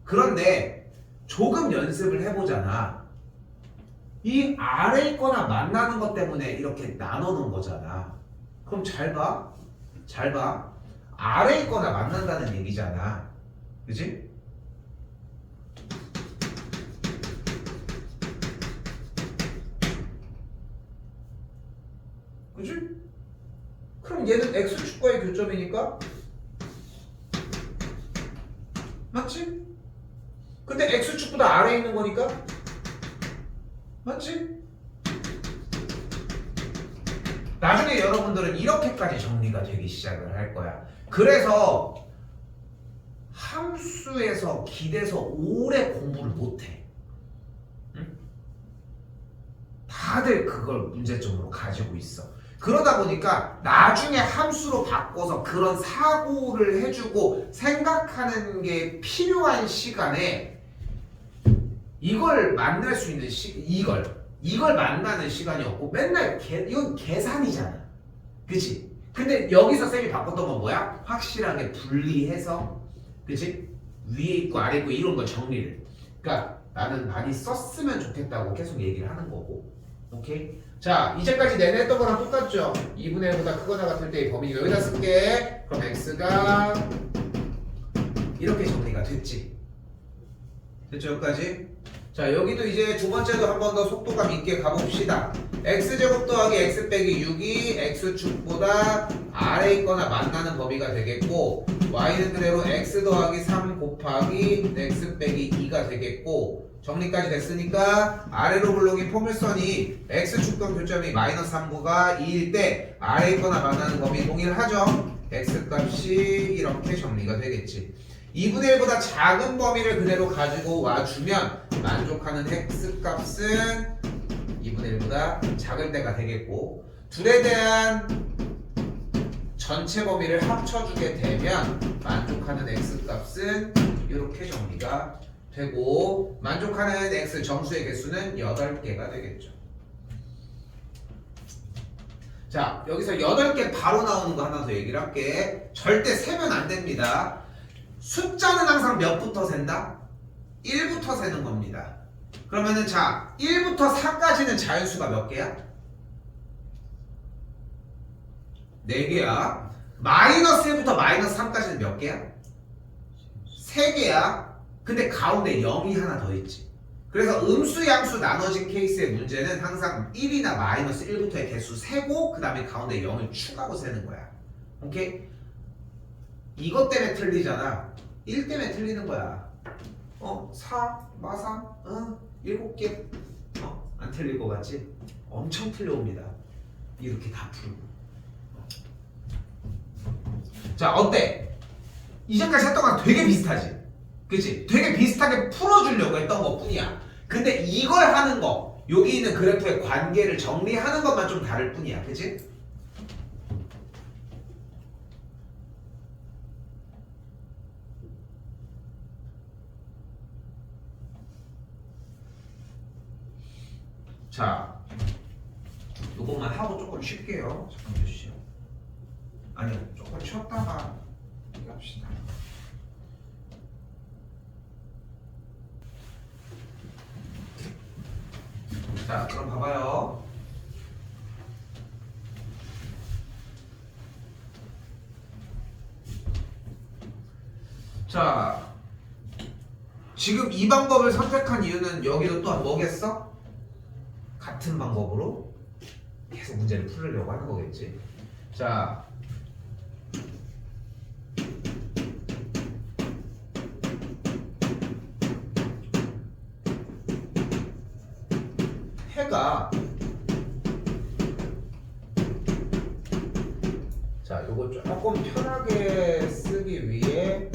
그런데 조금 연습을 해보잖아. 이 아래 있거나 만나는 것 때문에 이렇게 나눠놓은 거잖아. 그럼 잘 봐. 잘 봐. 아래 있거나 만난다는 얘기잖아. 그치? 그치? 그럼 얘는 x축과의 교점이니까 맞지? 근데 x축보다 아래에 있는 거니까 맞지? 나중에 여러분들은 이렇게까지 정리가 되기 시작을 할 거야. 그래서 함수에서 기대서 오래 공부를 못해. 응? 다들 그걸 문제점으로 가지고 있어. 그러다 보니까 나중에 함수로 바꿔서 그런 사고를 해주고 생각하는 게 필요한 시간에 이걸 만날 수 있는 이걸 만나는 시간이 없고 맨날 이건 계산이잖아. 그치? 근데 여기서 쌤이 바꿨던 건 뭐야? 확실하게 분리해서 그치? 위에 있고 아래 있고 이런 거 정리를. 그러니까 나는 많이 썼으면 좋겠다고 계속 얘기를 하는 거고. 오케이? 자, 이제까지 내내 했던 거랑 똑같죠? 2분의 1보다 크거나 같을 때의 범위가 여기다 쓸게. 그럼 x가 이렇게 정리가 됐지. 됐죠? 여기까지? 자, 여기도 이제 두 번째도 한 번 더 속도감 있게 가봅시다. x제곱 더하기 x 빼기 6이 x축보다 아래 있거나 만나는 범위가 되겠고, y는 그대로 x 더하기 3 곱하기 x 빼기 2가 되겠고, 정리까지 됐으니까 아래로 굴러긴 포물선이 x축도 교점이 마이너스 3구가 2일 때 아래 있거나 만나는 범위 동일하죠? x값이 이렇게 정리가 되겠지. 2분의 1보다 작은 범위를 그대로 가지고 와주면 만족하는 x값은 2분의 1보다 작을 때가 되겠고, 둘에 대한 전체 범위를 합쳐주게 되면 만족하는 x값은 이렇게 정리가 되고, 만족하는 x 정수의 개수는 8개가 되겠죠. 자, 여기서 8개 바로 나오는 거 하나 더 얘기를 할게. 절대 세면 안 됩니다. 숫자는 항상 몇부터 센다? 1부터 세는 겁니다. 그러면은 자, 1부터 4까지는 자연수가 몇 개야? 4개야. 마이너스 1부터 마이너스 3까지는 몇 개야? 3개야. 근데 가운데 0이 하나 더 있지. 그래서 음수 양수 나눠진 케이스의 문제는 항상 1이나 마이너스 1부터의 개수 세고 그 다음에 가운데 0을 추가하고 세는 거야. 오케이? 이것 때문에 틀리잖아. 1 때문에 틀리는 거야. 4, 마상, 7개. 안 틀릴 것 같지? 엄청 틀려옵니다. 이렇게 다 풀고. 자, 어때? 이제까지 했던 거랑 되게 비슷하지? 그치? 되게 비슷하게 풀어주려고 했던 것 뿐이야. 근데 이걸 하는 거, 여기 있는 그래프의 관계를 정리하는 것만 좀 다를 뿐이야. 그치? 자, 요것만 하고 조금 쉴게요. 잠깐만 주시죠. 아니요, 조금 쉬었다가 이렇게 합시다. 자, 그럼 봐봐요. 자, 지금 이 방법을 선택한 이유는 여기도 또 뭐겠어? 같은 방법으로 계속 문제를 풀으려고 하는 거겠지. 자, 해가 자, 요거 조금 편하게 쓰기 위해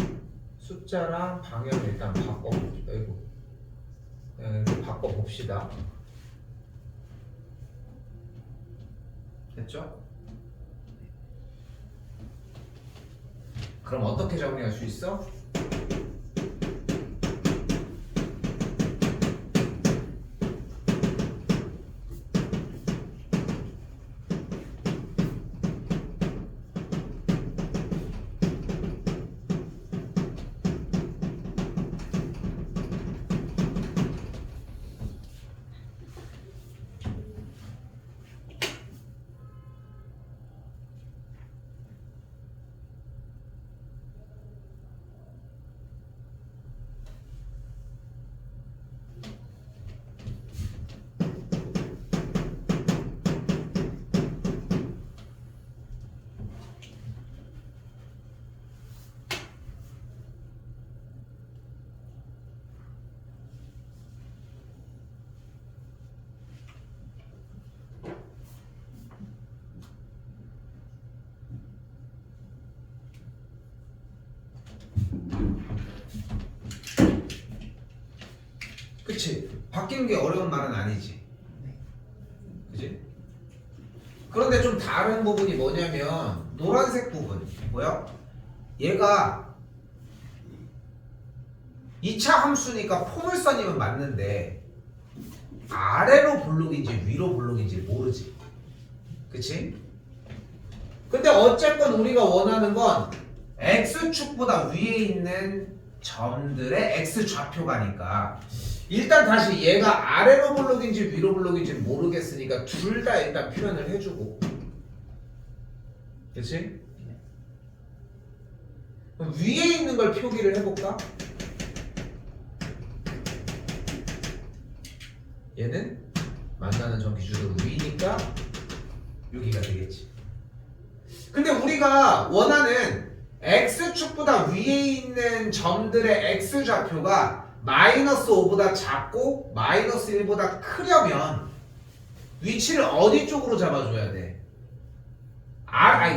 숫자랑 방향을 일단 바꿔봅시다. 됐죠? 그럼 어떻게 정리할 수 있어? 그치? 바뀌는 게 어려운 말은 아니지. 그치? 그런데 좀 다른 부분이 뭐냐면 노란색 부분 뭐야? 얘가 2차 함수니까 포물선이면 맞는데 아래로 블록인지 위로 블록인지 모르지. 그치? 근데 어쨌건 우리가 원하는 건 X축보다 위에 있는 점들의 x 좌표가니까 일단 다시 얘가 아래로 블록인지 위로 블록인지 모르겠으니까 둘 다 일단 표현을 해주고, 그치? 그럼 위에 있는 걸 표기를 해볼까? 얘는 만나는 점 기준으로 위니까 여기가 되겠지. 근데 우리가 원하는 x축보다 위에 있는 점들의 x좌표가 마이너스 5보다 작고 마이너스 1보다 크려면 위치를 어디 쪽으로 잡아줘야 돼?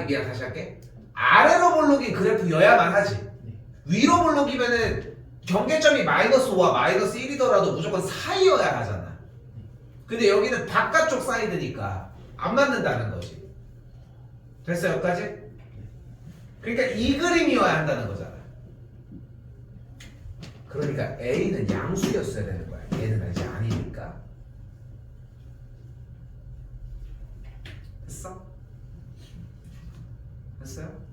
미안, 다시 할게. 아래로 볼록인 그래프여야만 하지. 위로 볼록이면은 경계점이 마이너스 5와 마이너스 1이더라도 무조건 사이여야 하잖아. 근데 여기는 바깥쪽 사이드니까 안 맞는다는 거지. 됐어, 여기까지? 그러니까 이 그림이어야 한다는 거잖아. 그러니까 A는 양수였어야 되는 거야. 얘는 이제 아니니까. 됐어? 됐어요?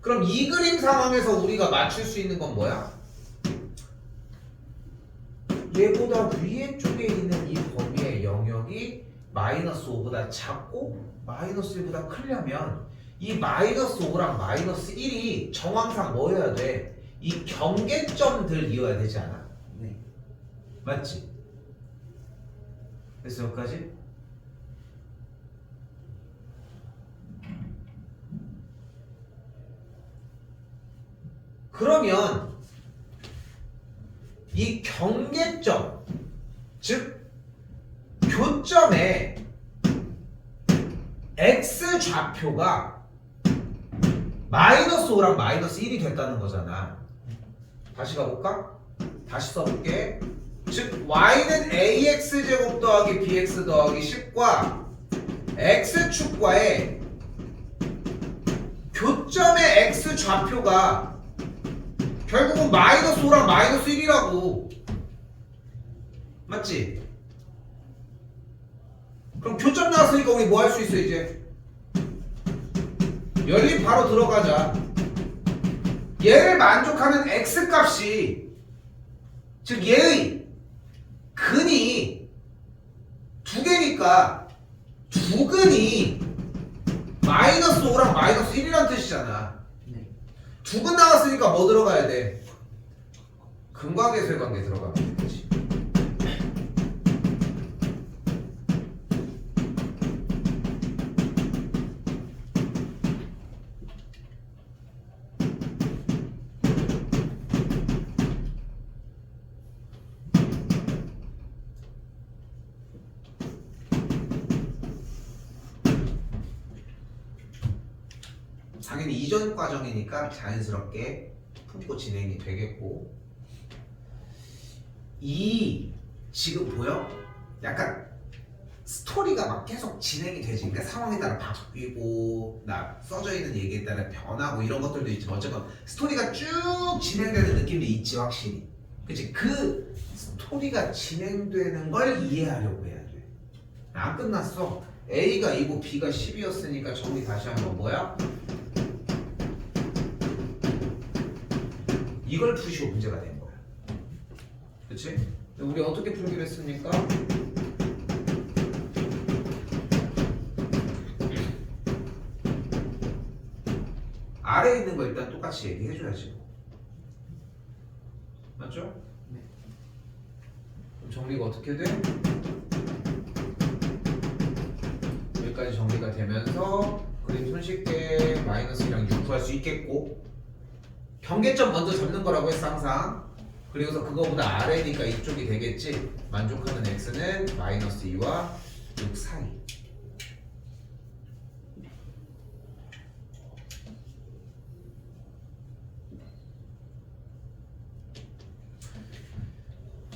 그럼 이 그림 상황에서 우리가 맞출 수 있는 건 뭐야? 얘보다 위에 쪽에 있는 이 범위의 영역이 마이너스 5보다 작고 마이너스 1보다 크려면 이 마이너스 5랑 마이너스 1이 정황상 뭐여야 돼? 이 경계점들이어야 되지 않아?
네.
맞지? 됐어, 여기까지? 그러면 이 경계점, 즉 교점의 x 좌표가 마이너스 5랑 마이너스 1이 됐다는 거잖아. 다시 가볼까? 다시 써볼게. 즉 y는 ax제곱 더하기 bx 더하기 10과 x축과의 교점의 x 좌표가 결국은 마이너스 5랑 마이너스 1이라고. 맞지? 그럼 교점 나왔으니까 우리 뭐 할 수 있어 이제? 연립 바로 들어가자. 얘를 만족하는 x값이, 즉 얘의 근이 두 개니까 두 근이 마이너스 5랑 마이너스 1이란 뜻이잖아.
네.
두 근 나왔으니까 뭐 들어가야 돼? 근관계수의 관계 들어가면 되지. 당연히 이전 과정이니까 자연스럽게 품고 진행이 되겠고, 이 지금 보여? 약간 스토리가 막 계속 진행이 되지. 그러니까 상황에 따라 바뀌고 나 써져 있는 얘기에 따라 변하고 이런 것들도 있지만 어쨌건 스토리가 쭉 진행되는 느낌이 있지 확실히. 그치? 그 스토리가 진행되는 걸 이해하려고 해야 돼. 안 끝났어. A가 2고 B가 10이었으니까 정리 다시 하면 뭐야? 이걸 푸시오 문제가 된 거야. 그치? 우리 어떻게 풀기로 했습니까? 아래에 있는 거 일단 똑같이 얘기해줘야지. 맞죠?
네.
그럼 정리가 어떻게 돼? 여기까지 정리가 되면서 그림 손쉽게 마이너스랑 6 구할 수 있겠고, 경계점 먼저 잡는 거라고 했어 항상. 그리고서 그거보다 아래니까 이쪽이 되겠지. 만족하는 x는 마이너스 2와 6 사이.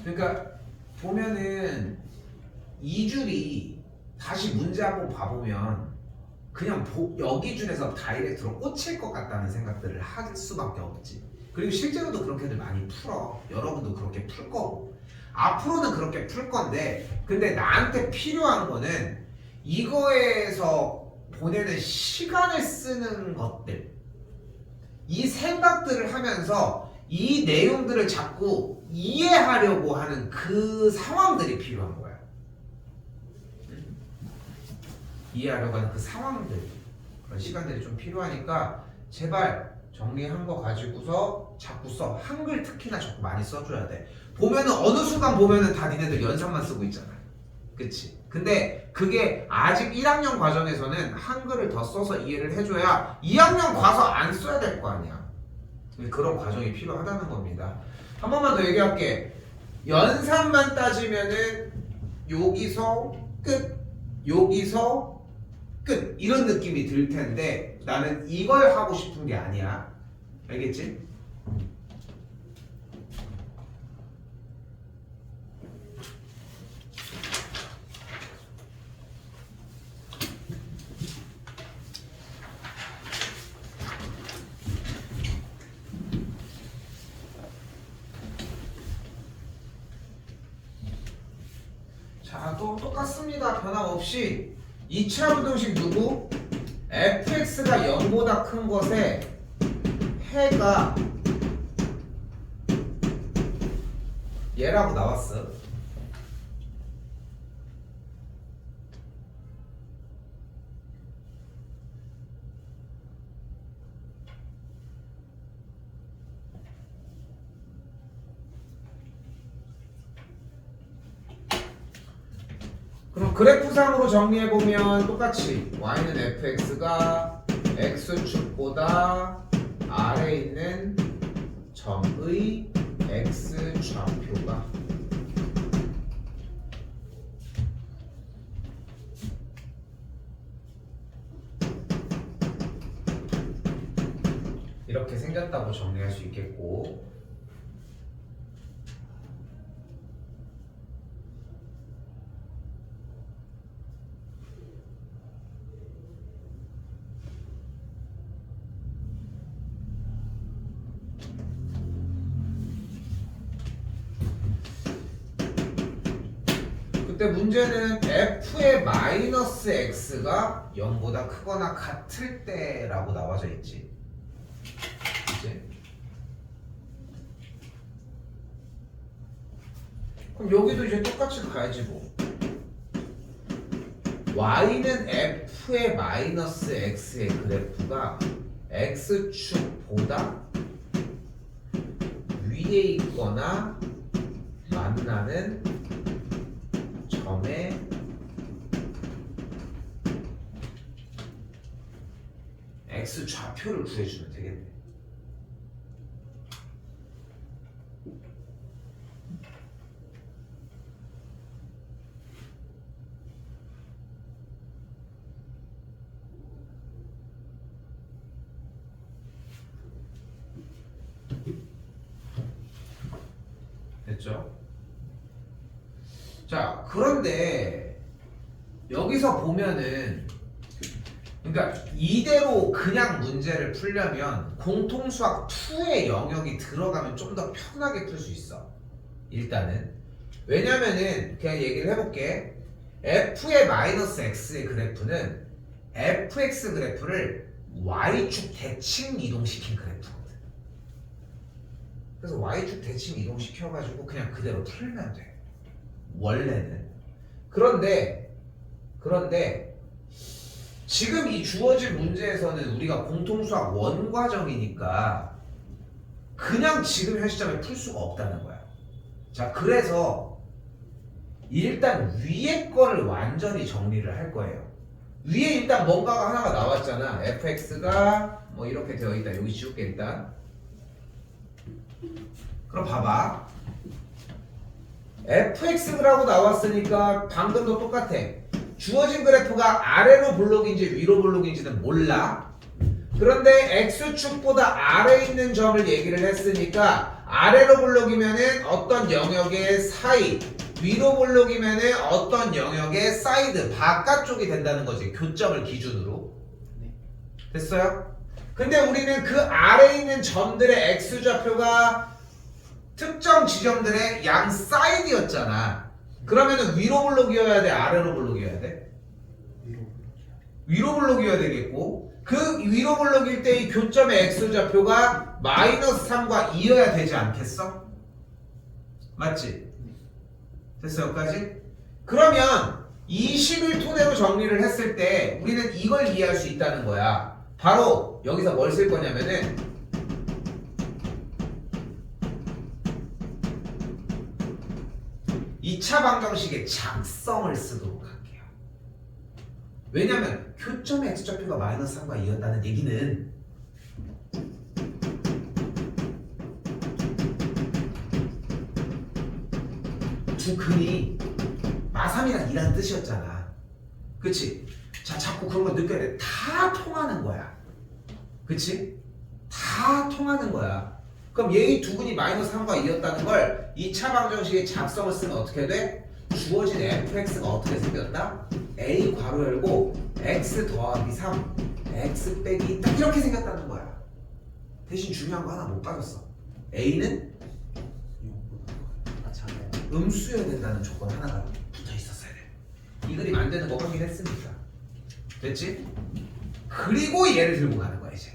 그러니까 보면은 이 줄이 다시 문제 한번 봐보면 그냥 여기 줄에서 다이렉트로 꽂힐 것 같다는 생각들을 할 수밖에 없지. 그리고 실제로도 그렇게들 많이 풀어. 여러분도 그렇게 풀 거고 앞으로는 그렇게 풀 건데, 근데 나한테 필요한 거는 이거에서 보내는 시간을 쓰는 것들, 이 생각들을 하면서 이 내용들을 자꾸 이해하려고 하는 그 상황들이 필요한 거야. 이해하려고 하는 그 상황들, 그런 시간들이 좀 필요하니까 제발 정리한 거 가지고서 자꾸 써. 한글 특히나 자꾸 많이 써줘야 돼. 보면은 어느 순간 보면은 다 니네들 연산만 쓰고 있잖아. 그치? 근데 그게 아직 1학년 과정에서는 한글을 더 써서 이해를 해줘야 2학년 가서 안 써야 될 거 아니야. 그런 과정이 필요하다는 겁니다. 한 번만 더 얘기할게. 연산만 따지면은 여기서 끝, 여기서 끝 이런 느낌이 들 텐데 나는 이걸 하고 싶은 게 아니야. 알겠지? 자, 또 똑같습니다. 변함없이 2차 부등식 누구? fx가 0보다 큰 것에 해가 얘라고 나왔어. 그럼 그래프상으로 정리해보면 똑같이 y는 fx가 x축보다 아래에 있는 점의 x좌표가 이렇게 생겼다고 정리할 수 있겠고, 그때 문제는 f의 마이너스 x가 0보다 크거나 같을 때라고 나와져 있지. 그치? 그럼 여기도 이제 똑같이 가야지 뭐. y는 f의 마이너스 x의 그래프가 x축보다 위에 있거나 만나는 점의 x좌표를 구해주면 되겠네. 됐죠? 자, 그런데 여기서 보면은 그러니까 이대로 그냥 문제를 풀려면 공통수학 2의 영역이 들어가면 좀 더 편하게 풀 수 있어. 일단은 왜냐면은 그냥 얘기를 해볼게. f의 마이너스 x의 그래프는 fx 그래프를 y축 대칭 이동시킨 그래프거든. 그래서 y축 대칭 이동시켜가지고 그냥 그대로 풀면 돼. 원래는. 그런데 지금 이 주어진 문제에서는 우리가 공통수학 원과정이니까 그냥 지금 현 시점에 풀 수가 없다는 거야. 자, 그래서 일단 위에 거를 완전히 정리를 할 거예요. 위에 일단 뭔가가 하나가 나왔잖아. fx가 뭐 이렇게 되어 있다. 여기 지울게 일단. 그럼 봐봐. fx라고 나왔으니까 방금도 똑같아. 주어진 그래프가 아래로 블록인지 위로 블록인지는 몰라. 그런데 x축보다 아래에 있는 점을 얘기를 했으니까 아래로 블록이면은 어떤 영역의 사이, 위로 블록이면은 어떤 영역의 사이드, 바깥쪽이 된다는 거지. 교점을 기준으로. 됐어요? 근데 우리는 그 아래에 있는 점들의 x좌표가 특정 지점들의 양 사이드였잖아. 그러면은 위로 블록이어야 돼, 아래로 블록이어야 돼? 위로 블록이어야 되겠고, 그 위로 블록일 때 이 교점의 x좌표가 마이너스 3과 2여야 되지 않겠어? 맞지? 됐어 여기까지? 그러면 이 식을 토대로 정리를 했을 때 우리는 이걸 이해할 수 있다는 거야. 바로 여기서 뭘 쓸 거냐면은 이 차 방정식의 작성을 쓰도록 할게요. 왜냐면 교점의 x좌표가 마이너스 3과 2였다는 얘기는 두 근이 마3이랑 2라는 뜻이었잖아. 그치? 자, 자꾸 그런 거 느껴야 돼. 다 통하는 거야. 그치? 다 통하는 거야. 그럼 얘의 두 근이 마이너스 3과 2였다는 걸 2차 방정식의 작성을 쓰면 어떻게 돼? 주어진 fx가 어떻게 생겼다? a 괄호 열고 x 더하기 3 x 빼기 딱 이렇게 생겼다는 거야. 대신 중요한 거 하나 못 빠졌어. a는 음수여야 된다는 조건 하나가 붙어 있었어야 돼. 이 그림 안 되는 거 확인했으니까. 됐지? 그리고 얘를 들고 가는 거야 이제.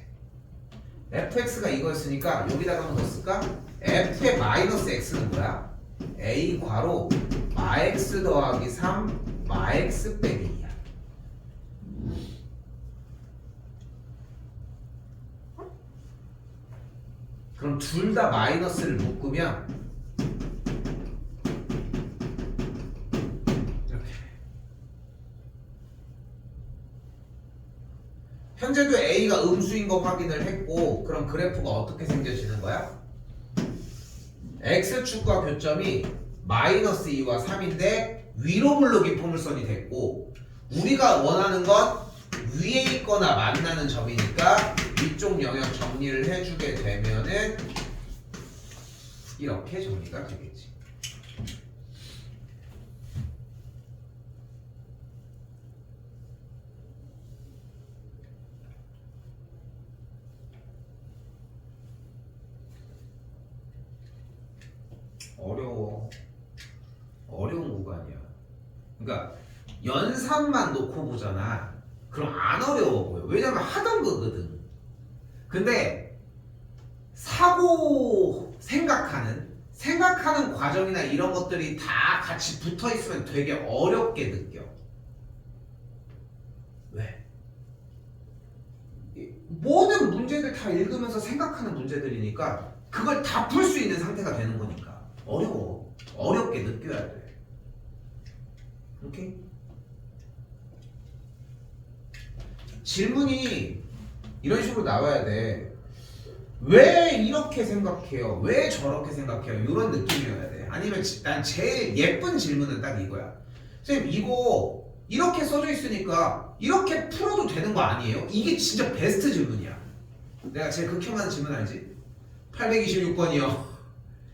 fx가 이거였으니까 여기다가 한번 넣었을까? f의 마이너스 x는 뭐야? a 괄호 마x 더하기 3 마x 빼기 2야. 그럼 둘 다 마이너스를 묶으면 현재도 A가 음수인 거 확인을 했고 그럼 그래프가 어떻게 생겨지는 거야? X축과 교점이 마이너스 2와 3인데 위로 블록이 포물선이 됐고 우리가 원하는 건 위에 있거나 만나는 점이니까 위쪽 영역 정리를 해주게 되면은 이렇게 정리가 되겠지. 어려운 구간이야. 그러니까 연산만 놓고 보잖아. 그럼 안 어려워 보여. 왜냐면 하던 거거든. 근데 사고 생각하는 과정이나 이런 것들이 다 같이 붙어 있으면 되게 어렵게 느껴. 왜? 모든 문제들 다 읽으면서 생각하는 문제들이니까 그걸 다 풀 수 있는 상태가 되는 거니까 어려워. 어렵게 느껴야 돼. 오케이? 질문이 이런 식으로 나와야 돼. 왜 이렇게 생각해요? 왜 저렇게 생각해요? 이런 느낌이어야 돼. 아니면 난 제일 예쁜 질문은 딱 이거야. 선생님 이거 이렇게 써져 있으니까 이렇게 풀어도 되는 거 아니에요? 이게 진짜 베스트 질문이야. 내가 제일 극혐하는 질문 알지? 826번이요.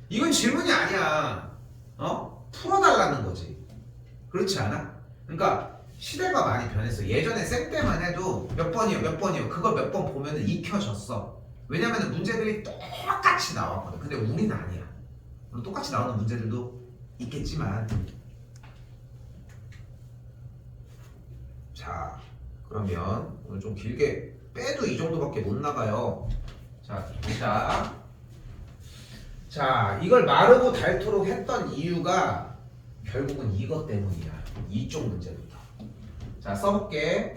이건 질문이 아니야. 풀어달라는 거지. 그렇지 않아? 그러니까 시대가 많이 변했어. 예전에 쌤 때만 해도 몇 번이요 그걸 몇 번 보면은 익혀졌어. 왜냐면 문제들이 똑같이 나왔거든. 근데 우리는 아니야. 물론 똑같이 나오는 문제들도 있겠지만. 자, 그러면 오늘 좀 길게 빼도 이 정도밖에 못 나가요. 자, 보자. 자, 이걸 마르고 닳도록 했던 이유가 결국은 이것 때문이야. 이쪽 문제부터. 자, 써볼게.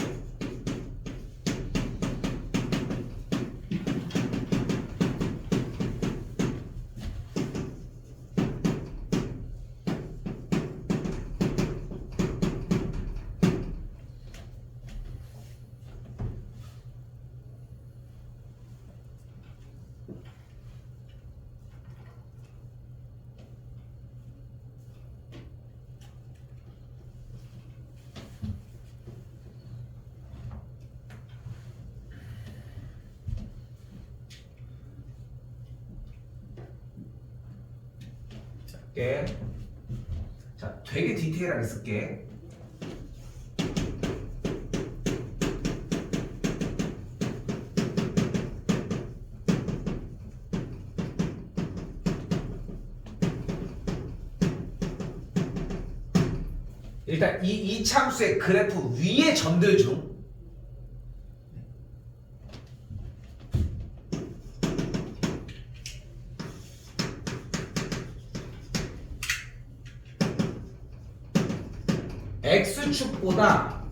쓸게. 자, 되게 디테일하게 쓸게. 일단 이 참수의 그래프 위에 점들 중 x축보다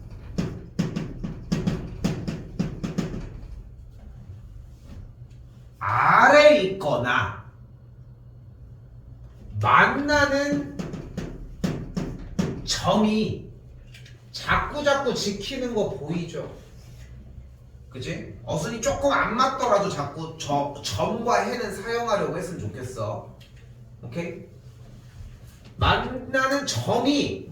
아래에 있거나 만나는 점이 자꾸 지키는 거 보이죠? 그치? 어순이 조금 안 맞더라도 자꾸 점과 해는 사용하려고 했으면 좋겠어. 오케이? 만나는 점이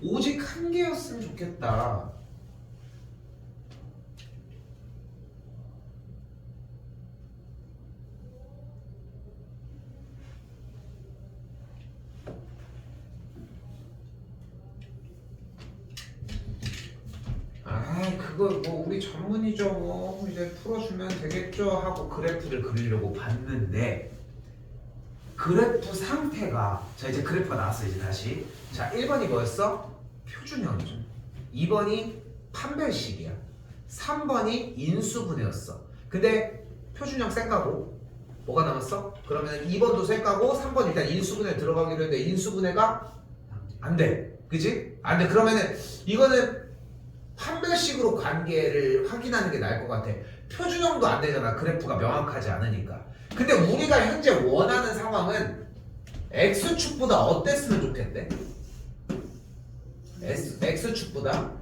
오직 한 개였으면 좋겠다. 그거 뭐 우리 전문이죠. 뭐 이제 풀어주면 되겠죠 하고 그래프를 그리려고 봤는데 그래프 상태가 자 이제 그래프가 나왔어. 이제 다시 자 1번이 뭐였어? 표준형이죠. 2번이 판별식이야. 3번이 인수분해였어. 근데 표준형 쌩까고 뭐가 남았어? 그러면 2번도 쌩까고 3번 일단 인수분해 들어가기로 했는데 인수분해가 안 돼. 그치? 안 돼. 그러면은 이거는 판별식으로 관계를 확인하는 게 나을 것 같아. 표준형도 안 되잖아. 그래프가 명확하지 않으니까. 근데 우리가 현재 원하는 상황은 x축보다 어땠으면 좋겠대? x축보다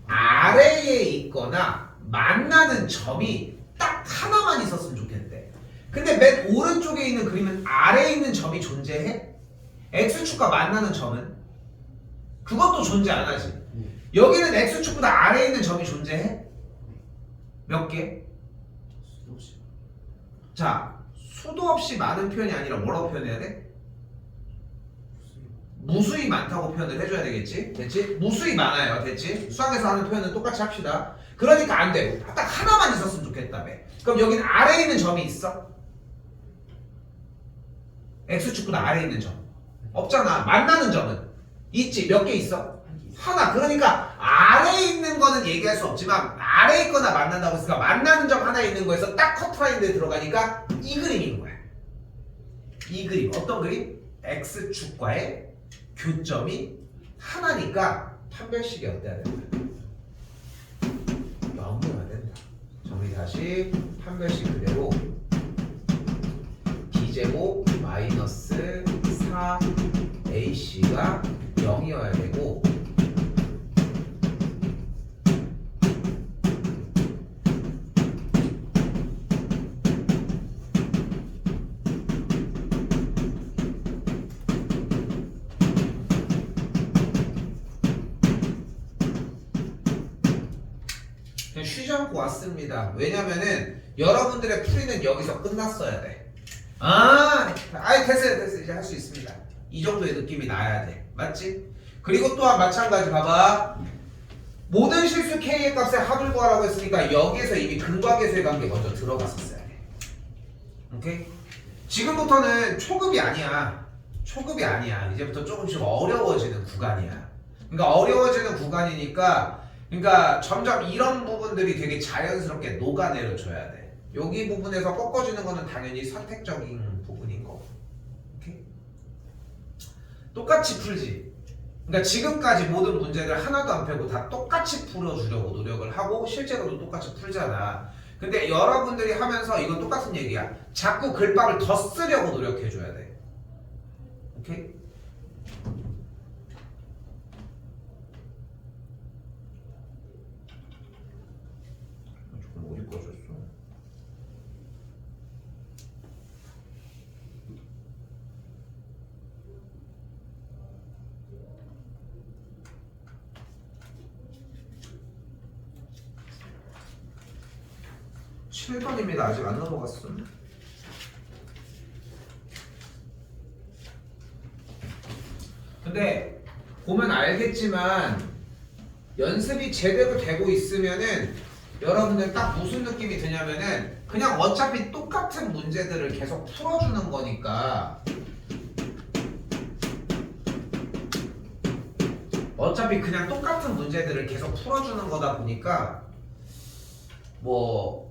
아래에 있거나 만나는 점이 딱 하나만 있었으면 좋겠대. 근데 맨 오른쪽에 있는 그림은 아래에 있는 점이 존재해? x축과 만나는 점은? 그것도 존재 안 하지. 여기는 x축보다 아래에 있는 점이 존재해? 몇 개? 자, 수도 없이 많은 표현이 아니라 뭐라고 표현해야 돼? 무수히 많다고 표현을 해줘야 되겠지? 됐지? 무수히 많아요. 됐지? 수학에서 하는 표현은 똑같이 합시다. 그러니까 안 되고 딱 하나만 있었으면 좋겠다며. 그럼 여기는 아래에 있는 점이 있어? x축보다 아래에 있는 점 없잖아. 만나는 점은 있지. 몇 개 있어? 하나. 그러니까 아래에 있는 거는 얘기할 수 없지만 아래에 있거나 만난다고 했으니까 만나는 점 하나 있는 거에서 딱 커트라인에 들어가니까 이 그림인 거야. 이 그림. 어떤 그림? x축과의 교점이 하나니까 판별식이 어때야 된다? 0이어야 된다. 정리 다시. 판별식 그대로 b제곱 마이너스 4ac가 0이어야 되고 그냥 쉬지 않고 왔습니다. 왜냐면은 여러분들의 풀이는 여기서 끝났어야 돼. 됐어요. 이제 할 수 있습니다. 이 정도의 느낌이 나야 돼. 맞지? 그리고 또한 마찬가지 봐봐. 모든 실수 K의 값에 합을 구하라고 했으니까 여기에서 이미 근과계수의 관계 먼저 들어갔었어야 돼. 오케이? 지금부터는 초급이 아니야. 초급이 아니야. 이제부터 조금씩 어려워지는 구간이야. 그러니까 어려워지는 구간이니까 그러니까 점점 이런 부분들이 되게 자연스럽게 녹아내려 줘야 돼. 여기 부분에서 꺾어지는 거는 당연히 선택적인 부분인 거고. 오케이? 똑같이 풀지. 그러니까 지금까지 모든 문제를 하나도 안 빼고 다 똑같이 풀어주려고 노력을 하고 실제로도 똑같이 풀잖아. 근데 여러분들이 하면서 이건 똑같은 얘기야. 자꾸 글밥을 더 쓰려고 노력해줘야 돼. 오케이? 조금 어디 꺼졌어? 7번입니다. 아직 안 넘어갔어. 근데 보면 알겠지만 연습이 제대로 되고 있으면은 여러분들 딱 무슨 느낌이 드냐면은 그냥 어차피 똑같은 문제들을 계속 풀어주는 거니까 어차피 그냥 똑같은 문제들을 계속 풀어주는 거다 보니까 뭐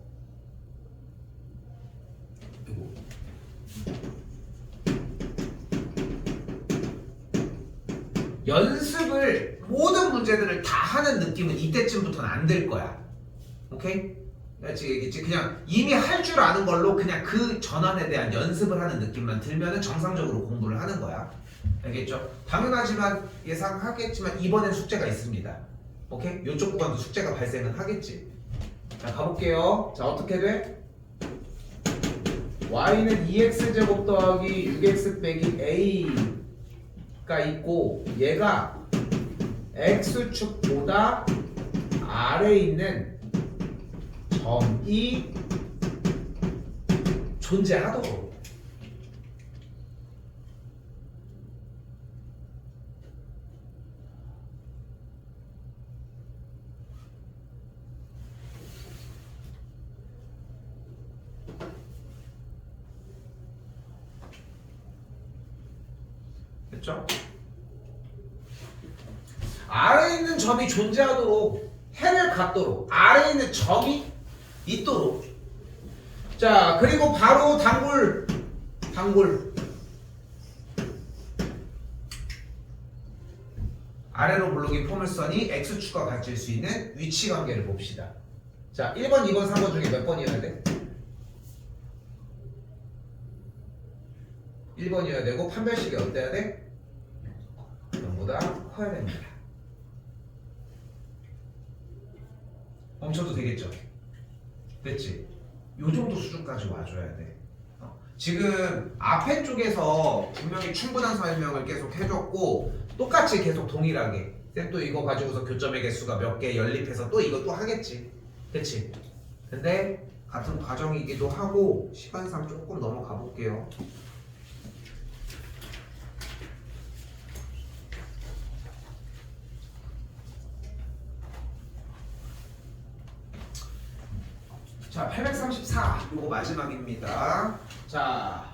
연습을 모든 문제들을 다 하는 느낌은 이때쯤부터는 안 들 거야. 오케이? 그냥 이미 할 줄 아는 걸로 그냥 그 전환에 대한 연습을 하는 느낌만 들면은 정상적으로 공부를 하는 거야. 알겠죠? 당연하지만 예상하겠지만 이번엔 숙제가 있습니다. 오케이? 이쪽 구간도 숙제가 발생은 하겠지. 자, 가볼게요. 자, 어떻게 돼? y는 2x제곱 더하기 6x 빼기 a가 있고 얘가 x축보다 아래에 있는 점이 존재하도록. 됐죠? 아래에 있는 점이 존재하도록 해를 갖도록 아래에 있는 점이 있도록. 자, 그리고 바로 단골 아래로 물르기 포물선이 x축과 같을 수 있는 위치 관계를 봅시다. 자, 1번, 2번, 3번 중에 몇 번이어야 돼? 1번이어야 되고 판별식이 어때야 돼? 0보다 커야 됩니다. 멈춰도 되겠죠? 됐지? 요 정도 수준까지 와줘야 돼. 지금 앞에 쪽에서 분명히 충분한 설명을 계속 해줬고 똑같이 계속 동일하게 쌤 또 이거 가지고서 교점의 개수가 몇 개 연립해서 또 이거 또 하겠지. 그치? 근데 같은 과정이기도 하고 시간상 조금 넘어가 볼게요. 자, 834 요거 마지막입니다. 자,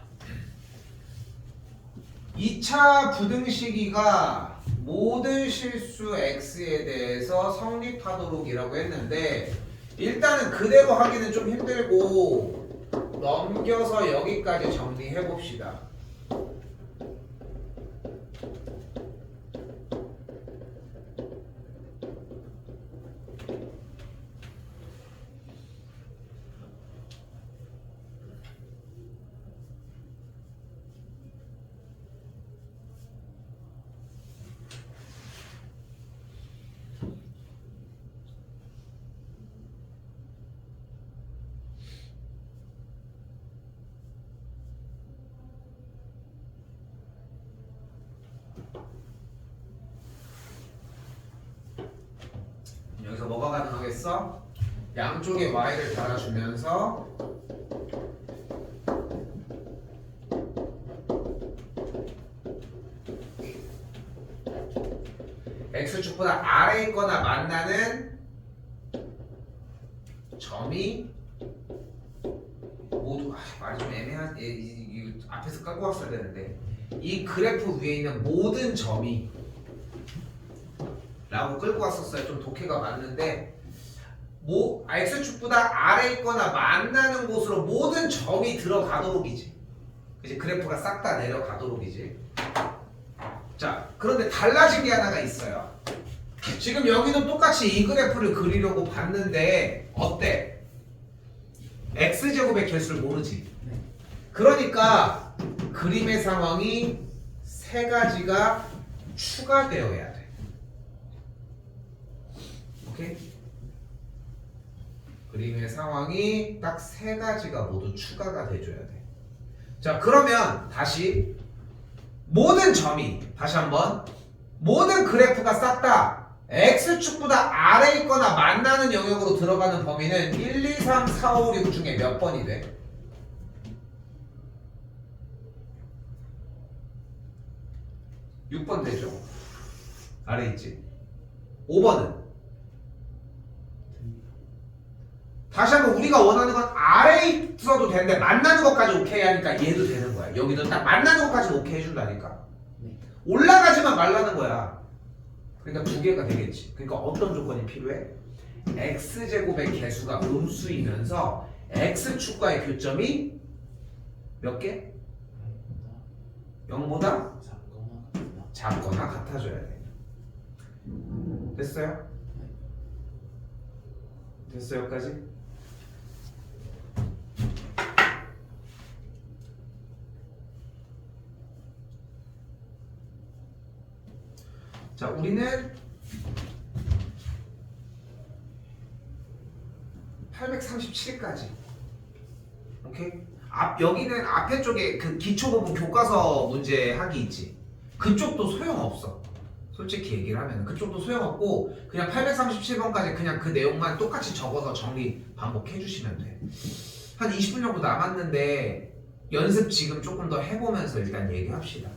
2차 부등식이가 모든 실수 x에 대해서 성립하도록이라고 했는데 일단은 그대로 하기는 좀 힘들고 넘겨서 여기까지 정리해 봅시다. 여기서 뭐가 가능하겠어? 양쪽에 y를 달아주면서 x축보다 아래에 있거나 만나는 점이 모두 말이 좀 애매한 이거 앞에서 깔고 왔어야 되는데 이 그래프 위에 있는 모든 점이 라고 끌고 왔었어요. 좀 독해가 맞는데 x축보다 아래에 있거나 만나는 곳으로 모든 점이 들어가도록이지. 이제 그래프가 싹 다 내려가도록이지. 자, 그런데 달라진 게 하나가 있어요. 지금 여기는 똑같이 이 그래프를 그리려고 봤는데 어때? x제곱의 개수를 모르지. 그러니까 그림의 상황이 세 가지가 추가되어야 돼. 오케이? 그림의 상황이 딱 세 가지가 모두 추가가 돼줘야 돼. 자, 그러면 다시 모든 점이 다시 한번 모든 그래프가 싹 다 x축보다 아래에 있거나 만나는 영역으로 들어가는 범위는 1, 2, 3, 4, 5, 6 중에 몇 번이 돼? 6번 되죠? 아래 있지? 5번은? 다시 한번 우리가 원하는 건 아래에 있어도 되는데 만나는 것까지 오케이 하니까 얘도 되는 거야. 여기도 딱 만나는 것까지 오케이 해준다니까. 올라가지만 말라는 거야. 그러니까 두 개가 되겠지. 그러니까 어떤 조건이 필요해? x제곱의 개수가 음수이면서 x축과의 교점이 몇 개? 0보다 작거나 같아져야 돼. 됐어요? 됐어요 여기까지? 자 우리는 837까지 오케이? 여기는 앞에 쪽에 그 기초 부분 교과서 문제 하기 있지 그쪽도 소용없어 솔직히 얘기를 하면 그쪽도 소용없고 그냥 837번까지 그냥 그 내용만 똑같이 적어서 정리 반복해 주시면 돼. 한 20분 정도 남았는데 연습 지금 조금 더 해보면서 일단 얘기합시다.